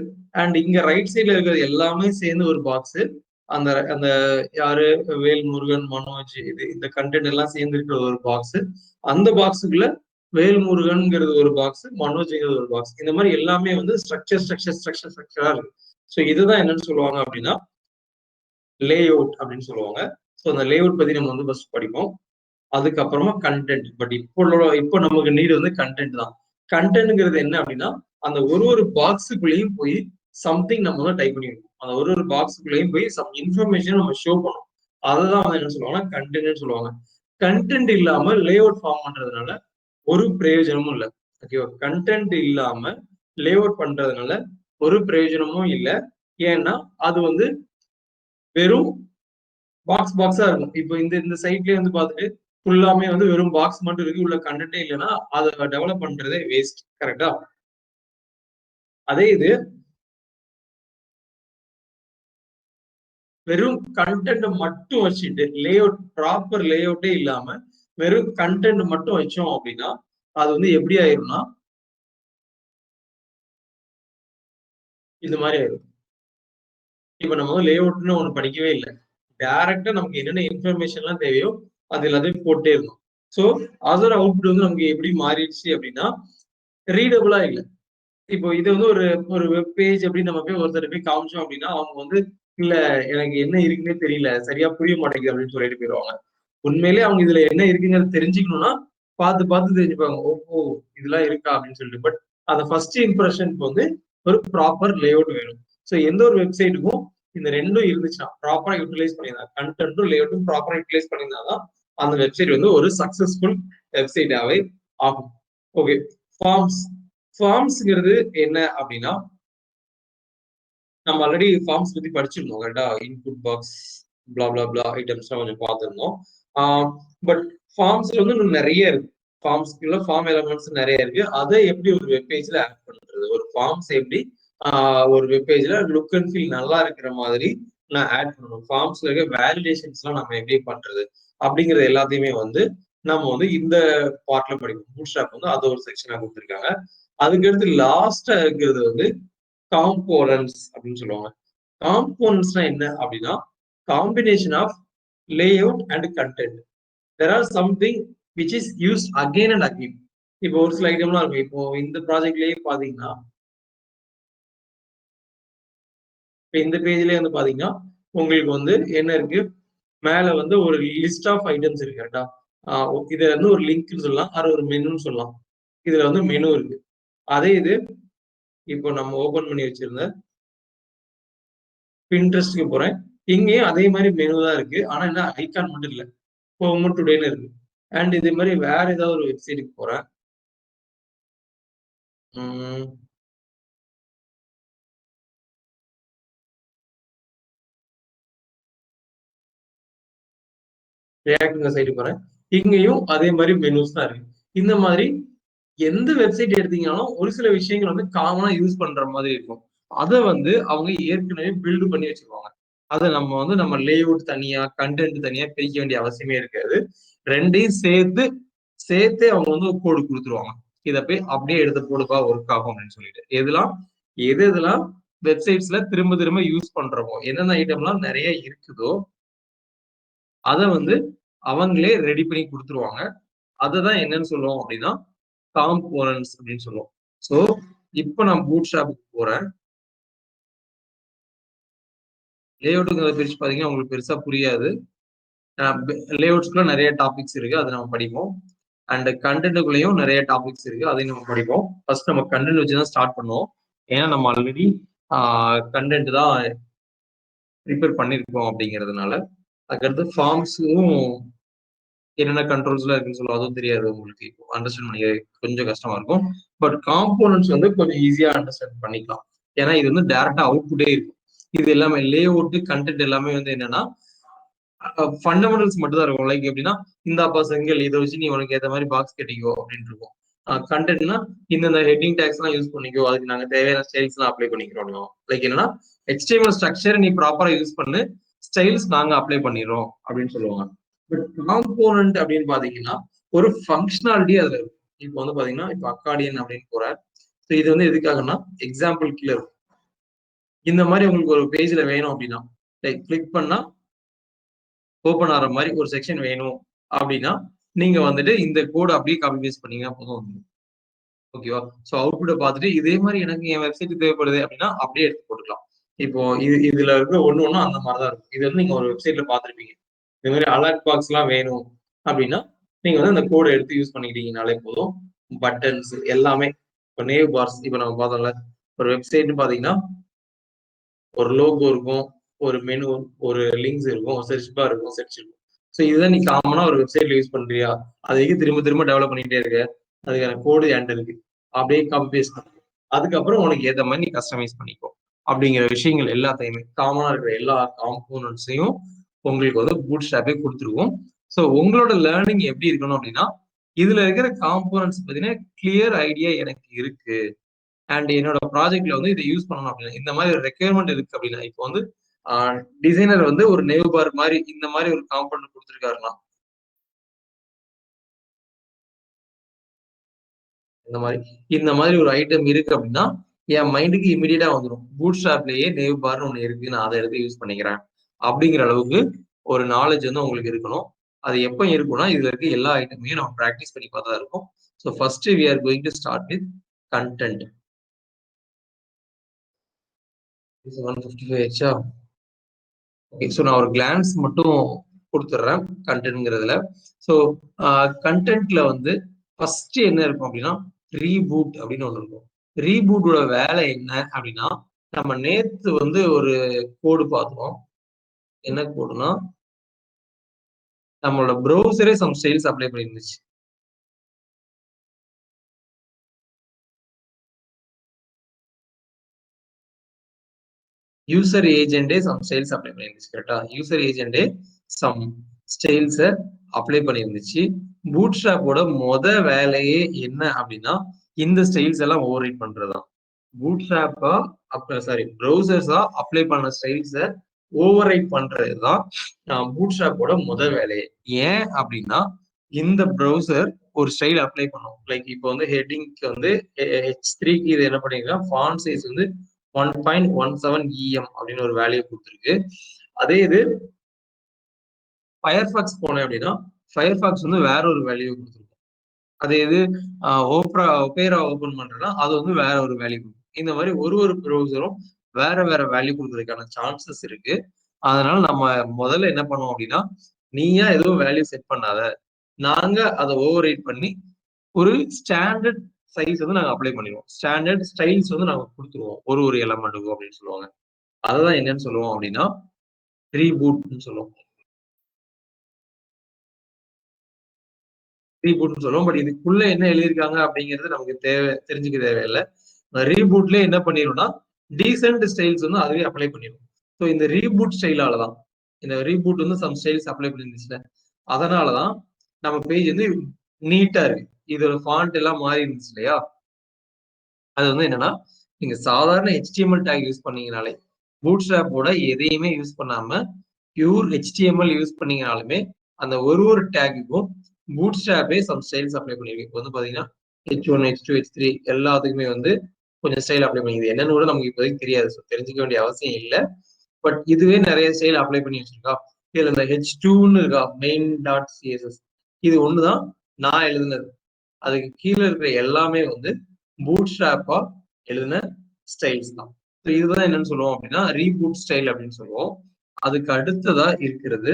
Speaker 1: அண்ட் இங்க ரைட் சைட்ல இருக்கிறது எல்லாமே சேர்ந்து ஒரு பாக்ஸ். அந்த அந்த யாரு வேல்முருகன், மனோஜ், இது இந்த கண்டென்ட் எல்லாம் சேர்ந்து இருக்கிற ஒரு பாக்ஸ். அந்த பாக்ஸுக்குள்ள வேல்முருகன்ங்கிறது ஒரு பாக்ஸ், மனோஜ்ங்கிறது ஒரு பாக்ஸ். இந்த மாதிரி எல்லாமே வந்து ஸ்ட்ரக்சரா இருக்கு. ஸோ இதுதான் என்னன்னு சொல்லுவாங்க அப்படின்னா லே அவுட் அப்படின்னு சொல்லுவாங்க. ஸோ அந்த லே அவுட் பத்தி நம்ம வந்து ஃபர்ஸ்ட் படிப்போம். அதுக்கப்புறமா கண்டென்ட். பட் இப்போ நமக்கு நீடு வந்து கண்டென்ட் தான். கண்டென்ட்ங்கிறது என்ன அப்படின்னா அந்த ஒரு பாக்ஸுக்குள்ளேயும் போய் சம்திங் நம்ம வந்து டைப் பண்ணிருக்கோம். அந்த ஒரு பாக்ஸுக்குள்ளேயும் போய் சம் இன்ஃபர்மேஷன் நம்ம ஷோ பண்ணணும். அதுதான் வந்து என்ன சொல்லுவாங்கன்னா கண்டென்ட்னு சொல்லுவாங்க. கண்டென்ட் இல்லாம லே அவுட் ஃபார்ம் பண்றதுனால ஒரு பிரயோஜனமும் இல்லை. ஓகேவா? கண்டென்ட் இல்லாம லே அவுட் பண்றதுனால ஒரு பிரயோஜனமும் இல்லை. ஏன்னா அது வந்து வெறும் பாக்ஸா இருக்கும். இப்போ இந்த சைட்லயே வந்து பார்த்துட்டு ஃபுல்லாமே வந்து வெறும் பாக்ஸ் மட்டும் இருக்கு, உள்ள கண்டென்ட்டே இல்லைன்னா அதை டெவலப் பண்றதே வேஸ்ட். கரெக்டா? அதே இது வெறும் கண்டென்ட் மட்டும் வச்சுட்டு ப்ராப்பர் லே அவுட்டே இல்லாம வெறும் கண்டென்ட் மட்டும் வச்சோம் அப்படின்னா அது வந்து எப்படி ஆயிரும்னா இந்த மாதிரி ஆயிரும். இப்ப நம்ம வந்து லே அவுட்னு ஒண்ணு படிக்கவே இல்லை. டைரக்டா நமக்கு என்னென்ன இன்ஃபர்மேஷன் எல்லாம் தேவையோ அது எல்லாத்தையும் போட்டே இருக்கும். ஸோ அதோட அவுட்புட் வந்து நமக்கு எப்படி மாறிடுச்சு அப்படின்னா ரீடபிளா இல்லை. இப்போ இது வந்து ஒரு ஒரு வெப் பேஜ் அப்படின்னு நம்ம போய் ஒருத்தர் போய் காமிச்சோம் அப்படின்னா அவங்க வந்து இல்ல எனக்கு என்ன இருக்குன்னே தெரியல, சரியா புரிய மாட்டேங்குது அப்படின்னு சொல்லிட்டு போயிடுவாங்க. உண்மையிலேயே அவங்க இதுல என்ன இருக்குங்கிறது தெரிஞ்சுக்கணும்னா பார்த்து பார்த்து தெரிஞ்சுப்பாங்க. ஓஹோ! இதெல்லாம் இருக்கா அப்படின்னு சொல்லிட்டு. பட் அந்த ஃபர்ஸ்ட் இம்ப்ரஷனுக்கு வந்து ஒரு ப்ராப்பர் லேஅவுட் வேணும். ஸோ எந்த ஒரு வெப்சைட்டுக்கும் இந்த 2ம் இருந்துச்சுன்னா ப்ராப்பரா யூட்டிலைஸ் பண்ணியிருந்தா கண்டென்ட்டும் லேஅவுட்டும் ப்ராப்பரா யூட்டிலைஸ் பண்ணியிருந்தாதான் அந்த வெப்சைட் வந்து ஒரு சக்சஸ்ஃபுல் வெப்சைட்டாவே ஆகும். ஓகே. ஃபார்ம்ஸ் ஃபார்ம்ஸ்ங்கிறது என்ன அப்படின்னா நம்ம ஆல்ரெடி ஃபார்ம்ஸ் பத்தி படிச்சிருந்தோம் கரெக்டா. இன்புட் பாக்ஸ் பிளா பிளா பிளா ஐட்டம்ஸ்லாம் கொஞ்சம் பார்த்துருந்தோம். பட் ஃபார்ம்ஸ்ல வந்து இன்னும் நிறைய இருக்கு. ஃபார்ம்ஸ்க்குள்ள ஃபார்ம் எலமெண்ட்ஸ் நிறைய இருக்கு. அதை எப்படி ஒரு வெப்பேஜ்ல ஆட் பண்றது, ஒரு ஃபார்ம்ஸ் எப்படி ஒரு வெப்பேஜ்ல லுக் அண்ட் ஃபீல் நல்லா இருக்கிற மாதிரி நான் ஆட் பண்ணணும், ஃபார்ம்ஸ்ல இருக்க வேலிடேஷன்ஸ்லாம் நம்ம எப்படி பண்றது அப்படிங்கிறது எல்லாத்தையுமே வந்து நம்ம வந்து இந்த பார்ட்ல படிக்கணும். பூட்ஸ்ட்ராப் வந்து அது ஒரு செக்ஷனா கொடுத்துருக்காங்க. அதுக்கடுத்து லாஸ்டா இருக்கிறது வந்து காம்போனன்ட்ஸ் அப்படின்னு சொல்லுவாங்க. காம்போனன்ட்ஸ்னா என்ன அப்படின்னா combination of layout and content. There are something which is use again and again. இப்போ ஒரு சில ஐட்டம்லாம் இருக்கும். இப்போ இந்த ப்ராஜெக்ட்லயே பாத்தீங்கன்னா இந்த பேஜ்லயே வந்து பாத்தீங்கன்னா உங்களுக்கு வந்து என்ன இருக்கு, மேல வந்து ஒரு லிஸ்ட் ஆஃப் ஐட்டம்ஸ் இருக்கு கரெக்டா. இது வந்து ஒரு லிங்க்னு சொல்லலாம், அது ஒரு மெனுன்னு சொல்லலாம். இதுல வந்து மெனு இருக்கு. அதே இது இப்போ நம்ம ஓபன் பண்ணி வச்சிருந்த பின்ட்ரெஸ்ட்க்கு போறேன். இங்கேயும் அதே மாதிரி மெனு தான் இருக்கு. ஆனா என்ன ஐகான் மட்டும் இல்ல, ஹோம் டுடேன்னு இருக்கு. அண்ட் இதே மாதிரி வேற ஏதாவது ஒரு வெப்சைட்டுக்கு போறேன். ரியாக்ட்ங்கிற சைடு போறேன். இங்கேயும் அதே மாதிரி மெனுஸ் தான் இருக்கு. இந்த மாதிரி எந்த வெப்சைட் எடுத்தீங்கனாலும் ஒரு சில விஷயங்கள் வந்து காமனா யூஸ் பண்ற மாதிரி இருக்கும். அதை வந்து அவங்க ஏற்கனவே பில்டு பண்ணி வச்சிருவாங்க. அதை நம்ம வந்து நம்ம லேஅவுட் தனியா கண்டென்ட் தனியா பிரிக்க வேண்டிய அவசியமே இருக்காது. ரெண்டையும் சேர்த்தே அவங்க வந்து கோடு கொடுத்துருவாங்க. இதை போய் அப்படியே எடுத்து போடுப்பா ஒர்க் ஆகும் அப்படின்னு சொல்லிட்டு. எதெல்லாம் வெப்சைட்ஸ்ல திரும்ப திரும்ப யூஸ் பண்றோமோ, என்னென்ன ஐட்டம்லாம் நிறைய இருக்குதோ அதை வந்து அவங்களே ரெடி பண்ணி கொடுத்துருவாங்க. அததான் என்னன்னு சொல்லுவோம் அப்படின்னா காம்போனன்ட்ஸ் அப்படின்னு சொல்லுவோம். சோ இப்போ நான் பூட்ஸ்ட்ராப்புக்கு போறேன். லேஅவுட்டுங்கிறத பிரிச்சு பாத்தீங்கன்னா உங்களுக்கு பெருசா புரியாது. லேஅவுட்ஸ்க்குள்ள நிறைய டாபிக்ஸ் இருக்கு, அதை நம்ம படிப்போம். அண்ட் கண்டென்ட்டுக்குள்ளேயும் நிறைய டாபிக்ஸ் இருக்கு, அதையும் நம்ம படிப்போம். ஃபர்ஸ்ட் நம்ம கண்டென்ட் வச்சுதான் ஸ்டார்ட் பண்ணுவோம். ஏன்னா நம்ம ஆல்ரெடி கண்டென்ட் தான் ப்ரிப்பேர் பண்ணிருக்கோம் அப்படிங்கிறதுனால. அதுக்கடுத்து ஃபார்ம்ஸும் என்னென்ன கண்ட்ரோல்ஸ்லாம் இருக்குன்னு சொல்லுவோம், அதுவும் தெரியாது உங்களுக்கு. இப்போ அண்டர்ஸ்டாண்ட் பண்ணிக்க கொஞ்சம் கஷ்டமா இருக்கும். பட் காம்போனன்ட்ஸ் வந்து கொஞ்சம் ஈஸியா அண்டர்ஸ்டாண்ட் பண்ணிக்கலாம். ஏன்னா இது வந்து டைரக்டா அவுட்புட்டே இருக்கும். இது எல்லாமே லேஅவுட் கண்டென்ட் எல்லாமே வந்து என்னன்னா ஃபண்டமெண்டல்ஸ் மட்டும் தான் இருக்கும். லைக் எப்படின்னா இந்தாப்பா செங்கல், இதை வச்சு நீ உனக்கு ஏற்ற மாதிரி பாக்ஸ் கட்டிக்கோ அப்படின்னு இருக்கும். கண்டென்ட்னா இந்த ஹெட்டிங் டேக்ஸ் எல்லாம் யூஸ் பண்ணிக்கோ, அதுக்கு நாங்க தேவையான ஸ்டைல்ஸ் எல்லாம் அப்ளை பண்ணிக்கிறோம். லைக் என்னன்னா HTML ஸ்ட்ரக்சர் நீ ப்ராப்பரா யூஸ் பண்ணு, ஸ்டைல்ஸ் நாங்க அப்ளை பண்ணிடுறோம் அப்படின்னு சொல்லுவாங்க. பட் காம்போனன்ட் அப்படின்னு பாத்தீங்கன்னா ஒரு ஃபங்க்ஷனாலிட்டி அதுல இருக்கும். இப்போ வந்து பாத்தீங்கன்னா இப்போ அக்கார்டியன் அப்படின்னு போறேன். இது வந்து எதுக்காகன்னா எக்ஸாம்பிள் கீழே இருக்கும். இந்த மாதிரி உங்களுக்கு ஒரு பேஜ்ல வேணும் அப்படின்னா லைக் கிளிக் பண்ணா ஓப்பன் ஆகிற மாதிரி ஒரு செக்ஷன் வேணும் அப்படின்னா நீங்க வந்துட்டு இந்த கோட் அப்படியே காப்பி பேஸ்ட் பண்ணீங்கன்னா போதும். ஓகேவா. ஸோ அவுட்புட்டை பார்த்துட்டு இதே மாதிரி எனக்கு என் வெப்சைட் தேவைப்படுது அப்படின்னா அப்படியே எடுத்து போட்டுக்கலாம். இப்போ இதுல இருக்க ஒண்ணு அந்த மாதிரிதான் இருக்கும். இது வந்து நீங்க ஒரு வெப்சைட்ல பார்த்துருப்பீங்க. இந்த மாதிரி அலர்ட் பாக்ஸ் எல்லாம் வேணும் அப்படின்னா நீங்க வந்து அந்த கோடை எடுத்து யூஸ் பண்ணிக்கிட்டீங்கனாலே போதும். பட்டன்ஸ் எல்லாமே இப்போ நேவ் பார்ஸ் இப்போ நம்ம பார்த்தோம்ல, ஒரு வெப்சைட்னு பாத்தீங்கன்னா ஒரு லோகோ இருக்கும், ஒரு மெனு, ஒரு லிங்க்ஸ் இருக்கும், சர்ச் பார் இருக்கும், சர்ச் இருக்கும். ஸோ இதுதான் நீ காமனா ஒரு வெப்சைட்ல யூஸ் பண்றியா, அதுக்கு திரும்ப திரும்ப டெவலப் பண்ணிட்டே இருக்க, அதுக்கான கோடு என்கிட்ட இருக்கு, அப்படியே காப்பி பேஸ்ட் பண்ணு. அதுக்கப்புறம் உனக்கு ஏற்ற மாதிரி நீ கஸ்டமைஸ் பண்ணிக்கோ அப்படிங்கிற விஷயங்கள் எல்லாத்தையுமே காமனா இருக்கிற எல்லா காம்போனன்ட்ஸையும் உங்களுக்கு வந்து பூட்ஸ்ட்ராப்பே கொடுத்துருவோம். ஸோ உங்களோட லேர்னிங் எப்படி இருக்கணும் அப்படின்னா இதுல இருக்கிற காம்போனன்ட்ஸ் பார்த்தீங்கன்னா கிளியர் ஐடியா எனக்கு இருக்கு அண்ட் என்னோட ப்ராஜெக்ட்ல வந்து இதை யூஸ் பண்ணணும் அப்படின்னா இந்த மாதிரி ஒரு ரெக்யர்மெண்ட் இருக்கு அப்படின்னா இப்போ வந்து டிசைனர் வந்து ஒரு நேவ் பார் மாதிரி இந்த மாதிரி ஒரு காம்பவுண்ட் கொடுத்துருக்காருன்னா இந்த மாதிரி ஒரு ஐட்டம் இருக்கு அப்படின்னா என் மைண்டுக்கு இமீடியட்டா வந்துடும் பூட்ஸ்ட்ராப்லயே நேவ் பார்னு ஒண்ணு இருக்கு, நான் அதை எடுத்து யூஸ் பண்ணிக்கிறேன் அப்படிங்கிற அளவுக்கு ஒரு நாலேஜ் வந்து உங்களுக்கு இருக்கணும். அது எப்போ இருக்கும்னா இதுல இருக்க எல்லா ஐட்டமையும் நம்ம ப்ராக்டிஸ் பண்ணி பார்த்தா இருக்கும். So first we are going to start with content. 155 ஆச்சா? ஓகே. ஸோ நான் ஒரு கிளான்ஸ் மட்டும் கொடுத்துட்றேன் கண்டென்ட்ங்கிறதுல. ஸோ கண்டென்ட்ல வந்து ஃபர்ஸ்ட் என்ன இருக்கும் அப்படின்னா ரீபூட் அப்படின்னு ஒன்று இருக்கும். ரீபூட்டோட வேலை என்ன அப்படின்னா நம்ம நேத்து வந்து ஒரு கோடு பார்த்தோம். என்ன கோடுனா நம்மளோட ப்ரௌசரே சம் ஸ்டைல்ஸ் அப்ளை பண்ணிருந்துச்சு. யூசர் ஏஜென்டே சம் ஸ்டைல்ஸ் அப்ளை பண்ணிருந்துச்சு. கரெக்டா? யூசர் ஏஜென்டே சம் ஸ்டைல்ஸை அப்ளை பண்ணிருந்துச்சு. பூட்ஸ்ட்ராப்போட வேலையே என்ன அப்படின்னா இந்த ஸ்டைல்ஸ் எல்லாம் ஓவர் ரைட் பண்றதுதான். பூட்ஸ்ட்ராப்பா சாரி ப்ரௌசர்ஸா அப்ளை பண்ண ஸ்டைல்ஸை ஓவர் ரைட் பண்றதுதான் பூட்ஸ்ட்ராப்போட வேலையே. ஏன் அப்படின்னா இந்த ப்ரௌசர் ஒரு ஸ்டைல் அப்ளை பண்ணும். லைக் இப்போ வந்து ஹெட்டிங்க்கு வந்து H3க்கு இது என்ன பண்ணிருக்கா ஃபாண்ட் சைஸ் வந்து 1.17 EM அப்படின்னு ஒரு வேல்யூ கொடுத்துருக்கு. அதே இது ஃபயர்ஃபாக்ஸ் போனேன் அப்படின்னா ஃபயர்ஃபாக்ஸ் வந்து வேற ஒரு வேல்யூ கொடுத்துருக்கும். அதே இது ஒபேரா ஓபன் பண்றேன்னா அது வந்து வேற ஒரு வேல்யூ கொடுக்கும். இந்த மாதிரி ஒரு ப்ரௌசரும் வேற வேற வேல்யூ கொடுக்கறதுக்கான சான்சஸ் இருக்கு. அதனால நம்ம முதல்ல என்ன பண்ணுவோம் அப்படின்னா நீயா எதுவும் வேல்யூ செட் பண்ணாத, நாங்க அதை ஓவர் ரைட் பண்ணி ஒரு ஸ்டாண்டர்ட் சைஸ் வந்து நாங்க அப்ளை பண்ணிடுவோம். ஸ்டாண்டர்ட் ஸ்டைல்ஸ் வந்து நாங்க கொடுத்துருவோம் ஒரு எலமெண்ட்டுக்கும் அப்படின்னு சொல்லுவாங்க. அததான் என்னன்னு சொல்லுவோம் அப்படின்னா ரீபூட்னு சொல்லுவோம். ரீபூட்னு சொல்லுவோம். பட் இதுக்குள்ள என்ன எழுதியிருக்காங்க அப்படிங்கிறது நமக்கு தெரிஞ்சுக்க தேவையில்லை. ரீபூட்ல என்ன பண்ணிடும்னா டீசென்ட் ஸ்டைல்ஸ் வந்து அதுவே அப்ளை பண்ணிடும். ஸோ இந்த ரீபூட் ஸ்டைலாலதான் இந்த ரீபூட் வந்து சம் ஸ்டைல்ஸ் அப்ளை பண்ணிருந்துச்சுல, அதனாலதான் நம்ம பேஜ் வந்து நீட்டா இருக்கு. இதோட ஃபாண்ட் எல்லாம் மாறி இருந்துச்சு இல்லையா? அது வந்து என்னன்னா நீங்க சாதாரண HTML டேக் யூஸ் பண்ணீங்கனாலே பூட்ஸ்ட்ராப்போட எதையுமே யூஸ் பண்ணாம பியூர் HTML யூஸ் பண்ணீங்கனாலுமே அந்த ஒரு டேக்குக்கும் பூட்ஸ்ட்ராப்பே சம் ஸ்டைல்ஸ் அப்ளை பண்ணிருக்கு. இப்போ வந்து பாத்தீங்கன்னா H1, H2, H3 எல்லாத்துக்குமே வந்து கொஞ்சம் ஸ்டைல் அப்ளை பண்ணிக்குது. என்னன்னு கூட நமக்கு இப்போதைக்கு தெரியாது. ஸோ தெரிஞ்சுக்க வேண்டிய அவசியம் இல்லை. பட் இதுவே நிறைய ஸ்டைல் அப்ளை பண்ணி வச்சிருக்கா. இதுல இந்த H2ன்னு இருக்கா மெயின் டாட் CSS, இது ஒண்ணுதான் நான் எழுதுனது. அதுக்கு கீழே இருக்கிற எல்லாமே வந்து பூட்ஸ்ட்ராப்பா எழுதின ஸ்டைல்ஸ் தான். இதுதான் என்னன்னு சொல்லுவோம் அப்படின்னா ரீபூட் ஸ்டைல் அப்படின்னு சொல்லுவோம். அதுக்கு அடுத்ததா இருக்கிறது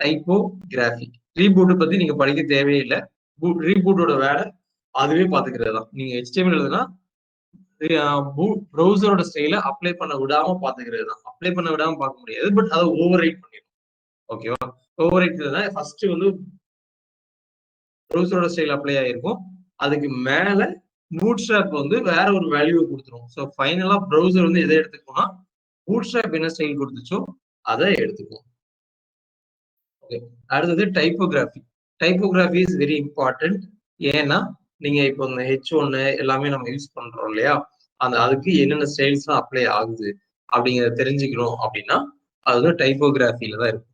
Speaker 1: டைப்போகிராஃபி. ரீபூட் பத்தி நீங்க படிக்க தேவையில்லை. ரீபூட்டோட வேலை அதுவே பாத்துக்கிறது தான். நீங்க HTML எழுதுனா ப்ரௌசரோட ஸ்டைல அப்ளை பண்ண விடாம பாத்துக்கிறது தான். அப்ளை பண்ண விடாம பார்க்க முடியாது, பட் அதை ஓவர் ரைட் பண்ணிடும். ஓகேவா? ஓவர் ரைட் ஃபர்ஸ்ட் வந்து ப்ரௌசரோட ஸ்டைல் அப்ளை ஆயிருக்கும். அதுக்கு மேல பூட்ஸ்ட்ராப் வந்து வேற ஒரு வேல்யூ கொடுத்துரும். ஸோ ஃபைனலா ப்ரௌசர் வந்து எதை எடுத்துக்கோன்னா பூட்ஸ்ட்ராப் என்ன ஸ்டைல் கொடுத்துச்சோ அதை எடுத்துக்கும். ஓகே. அடுத்தது typography. Typography is very important. ஏன்னா நீங்க இப்போ இந்த H1 எல்லாமே நம்ம யூஸ் பண்றோம் இல்லையா? அதுக்கு என்னென்ன ஸ்டைல்ஸ்லாம் அப்ளை ஆகுது அப்படிங்கிறத தெரிஞ்சுக்கணும் அப்படின்னா அது வந்து டைப்போகிராஃபில தான் இருக்கும்.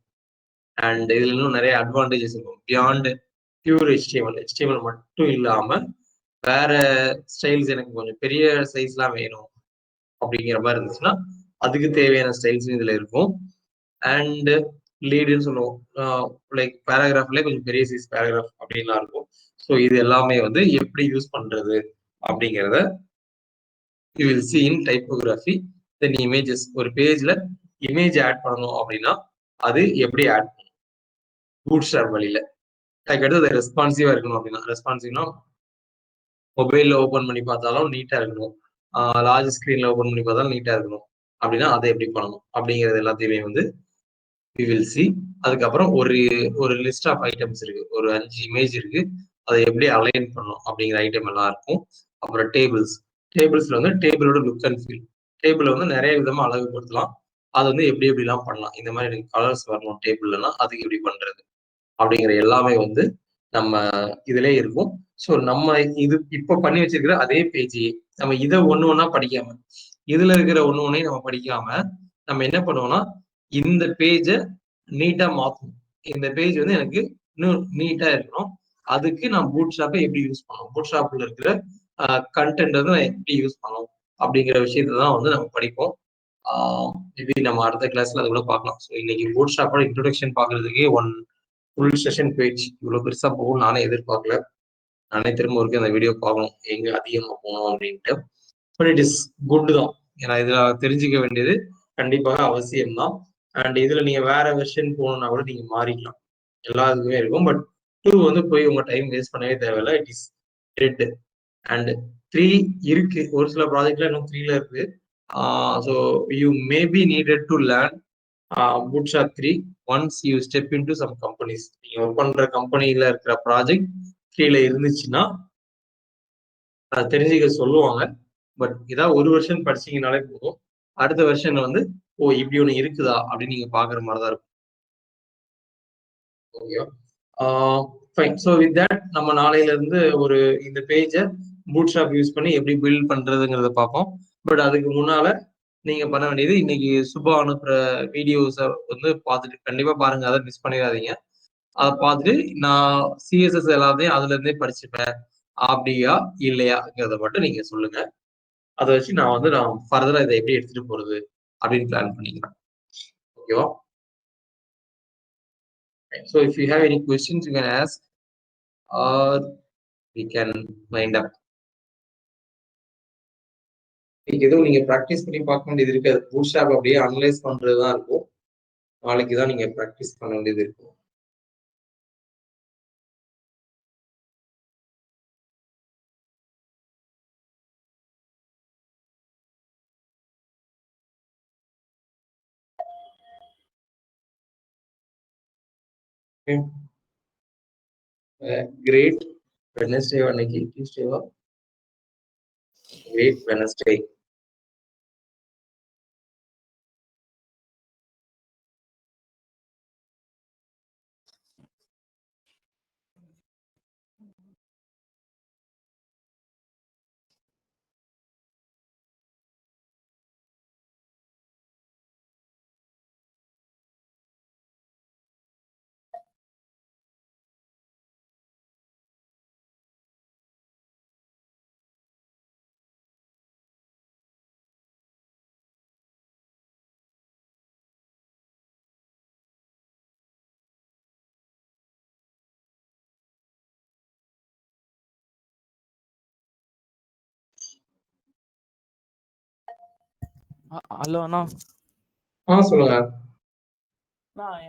Speaker 1: அண்ட் இதுல இன்னும் நிறைய அட்வான்டேஜஸ் இருக்கும். பியாண்ட் பியூர் HTML மட்டும் இல்லாம வேற ஸ்டைல்ஸ் எனக்கு கொஞ்சம் பெரிய சைஸ்லாம் வேணும் அப்படிங்கிற மாதிரி இருந்துச்சுன்னா அதுக்கு தேவையான ஸ்டைல்ஸும் இதுல இருக்கும். அண்ட் லீடுன்னு சொல்லுவோம். லைக் பேராகிராஃப்ல கொஞ்சம் பெரிய சைஸ் பேராகிராஃப் அப்படின்லாம் இருக்கும். ஸோ இது எல்லாமே வந்து எப்படி யூஸ் பண்றது அப்படிங்கிறத you will see in typography. Then images, ஒரு பேஜ்ல இமேஜ் ஆட் பண்ணணும் அப்படின்னா அது எப்படி ஆட் பண்ணணும் பூட்ஸ்ட்ராப் வழியில. அதுக்கடுத்து அது ரெஸ்பான்சிவா இருக்கணும் அப்படின்னா ரெஸ்பான்சிவ்னா மொபைல்ல ஓபன் பண்ணி பார்த்தாலும் நீட்டா இருக்கணும், லார்ஜ் ஸ்கிரீன்ல ஓபன் பண்ணி பார்த்தாலும் நீட்டா இருக்கணும் அப்படின்னா அதை எப்படி பண்ணணும் அப்படிங்கிறது எல்லாத்தையுமே வந்து we will see. அதுக்கப்புறம் ஒரு லிஸ்ட் ஆஃப் ஐட்டம்ஸ் இருக்கு. ஒரு 5 இமேஜ் இருக்கு. அதை எப்படி அலைன் பண்ணணும் அப்படிங்கிற ஐட்டம் எல்லாம் இருக்கும். அப்புறம் டேபிள்ஸ்ல வந்து டேபிளோட லுக் அண்ட் ஃபீல். டேபிள் வந்து நிறைய விதமா அழகுபடுத்தலாம். அது வந்து எப்படி எப்படிலாம் பண்ணலாம். இந்த மாதிரி எனக்கு கலர்ஸ் வரணும் டேபிள்லன்னா அதுக்கு எப்படி பண்றது அப்படிங்கிற எல்லாமே வந்து நம்ம இதுலயே இருக்கும். ஸோ நம்ம இது இப்ப பண்ணி வச்சிருக்கிற அதே பேஜ் நம்ம இதை ஒண்ணு படிக்காம இதுல இருக்கிற ஒண்ணையும் நம்ம படிக்காம நம்ம என்ன பண்ணுவோம்னா இந்த பேஜை நீட்டா மாத்தணும். இந்த பேஜ் வந்து எனக்கு இன்னும் நீட்டா இருக்கணும். அதுக்கு நான் பூட்ஸ்ட்ராப்பை எப்படி யூஸ் பண்ணணும், பூட்ஸ்ட்ராப்ல இருக்கிற கண்டென்ட் வந்து நான் எப்படி யூஸ் பண்ணணும் அப்படிங்கிற விஷயத்தை தான் வந்து நம்ம படிப்போம். மேபி நம்ம அடுத்த கிளாஸ்ல அது கூட பார்க்கலாம். ஸோ இன்னைக்கு பூட்ஸ்ட்ராப்போட இன்ட்ரோடக்ஷன் பார்க்கறதுக்கே ஃபுல் செஷன் போயிடுச்சு. இவ்வளவு பெருசா போகும் நானே எதிர்பார்க்கல. நானே திரும்ப ஒருக்க அந்த வீடியோ பார்க்கணும் எங்க அதிகமா போகணும் அப்படின்ட்டு. பட் இட் இஸ் குட் தான். ஏன்னா இதுல தெரிஞ்சுக்க வேண்டியது கண்டிப்பாக அவசியம்தான். அண்ட் இதுல நீங்க வேற வெர்ஷன் போகணும்னா கூட நீங்க மாறிக்கலாம். எல்லா இதுவுமே இருக்கும். பட் 2 வந்து போய் உங்க டைம் வேஸ்ட் பண்ணவே தேவையில்ல. It is dead. அண்ட் 3 இருக்கு. ஒரு சில ப்ராஜெக்ட்ல இன்னும் 3ல இருக்கு. So you may be needed to learn Bootstrap 3 once you step into some companies. நீங்க ஒர்க் பண்ற கம்பெனில இருக்கிற ப்ராஜெக்ட் 3ல இருந்துச்சுன்னா அதை தெரிஞ்சுக்க சொல்லுவாங்க. பட் ஏதாவது ஒரு வருஷன் படிச்சீங்கனாலே போதும். அடுத்த வருஷன் வந்து ஓ இப்படி ஒண்ணு இருக்குதா அப்படின்னு நீங்க பாக்குற மாதிரிதான் இருக்கும். ஓகேவா? ஃபைன். ஸோ வித் தட் நம்ம நாளையில இருந்து ஒரு இந்த பேஜை பூட்ஸ்ட்ராப் யூஸ் பண்ணி எப்படி பில்ட் பண்றதுங்கிறத பார்ப்போம். பட் அதுக்கு முன்னால நீங்க பண்ண வேண்டியது இன்னைக்கு சுபா அனுப்புற வீடியோஸை வந்து பார்த்துட்டு கண்டிப்பா பாருங்க. அதை மிஸ் பண்ணிடாதீங்க. அதை பார்த்துட்டு நான் சிஎஸ்எஸ் எல்லாத்தையும் அதுல இருந்தே படிச்சுப்பேன் அப்படியா இல்லையாங்கிறத மட்டும் நீங்க சொல்லுங்க. அதை வச்சு நான் ஃபர்தரா இதை எப்படி எடுத்துட்டு போறது அப்படின்னு பிளான் பண்ணிக்கிறேன். ஓகேவா? So if you have any questions, you can ask or we can wind up. எதுவும் நீங்க ப்ராக்டிஸ் பண்ணி பார்க்க வேண்டியது இருக்காது. பூட்ஸ்ட்ராப் அப்படியே அனலைஸ் பண்றதுதான் இருக்கும். நாளைக்கு தான் நீங்க ப்ராக்டிஸ் பண்ண வேண்டியது இருக்கும். கிரேட் வெட்னஸ்டே அன்னைக்கு டியூஸ்டேவா? Great Wednesday.
Speaker 2: ஹலோ அண்ணா.
Speaker 1: சொல்லுங்க.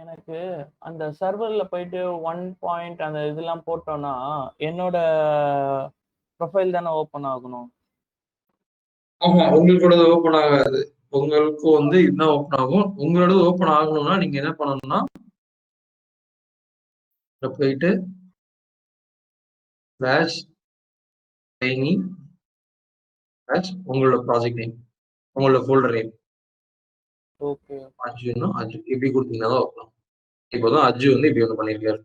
Speaker 2: எனக்கு அந்த சர்வர்ல போயிட்டு 1 பாயிண்ட் அந்த இதெல்லாம் போட்டோம்னா என்னோட ப்ரொஃபைல் தானே ஓபன் ஆகணும்?
Speaker 1: ஆமா, உங்களோட ஓபன் ஆகாது. உங்களுக்கு வந்து இதுதான் ஓபன் ஆகும். உங்களோட ஓபன் ஆகணும்னா நீங்க என்ன பண்ணணும்னா போயிட்டு ஸ்லாஷ் டைனி ஸ்லாஷ் உங்களோட ப்ராஜெக்ட் நேம், உங்களோட ஃபோல்டர் நேம்.
Speaker 2: ஓகே.
Speaker 1: அஜுன்னா அஜு இப்படி கொடுத்தீங்கன்னா தான் ஓப்பன். இப்போதான் அஜு வந்து இப்படி ஒன்று பண்ணியிருக்காரு.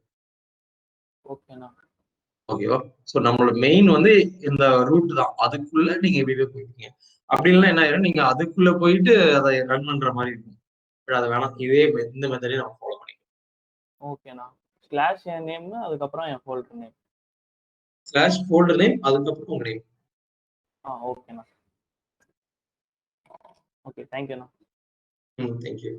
Speaker 2: ஓகேண்ணா.
Speaker 1: ஓகேவா? ஸோ நம்மளோட மெயின் வந்து இந்த ரூட் தான். அதுக்குள்ள நீங்க இப்படியே போயிருக்கீங்க. அப்படி இல்லைன்னா என்ன ஆயிரும், நீங்க அதுக்குள்ள போயிட்டு அதை ரன் பண்ற மாதிரி இருக்கும். அதை வேணாம், இதே இந்த மெத்தடே நம்ம ஃபாலோ பண்ணிக்கலாம்.
Speaker 2: ஓகேண்ணா. ஸ்லாஷ் என் நேம், அதுக்கப்புறம் என் folder name.
Speaker 1: Slash folder name, அதுக்கப்புறம் உங்க நேம்.
Speaker 2: ஓகேண்ணா. ஓகே, தேங்க்யூண்ணா.
Speaker 1: தேங்க்யூ.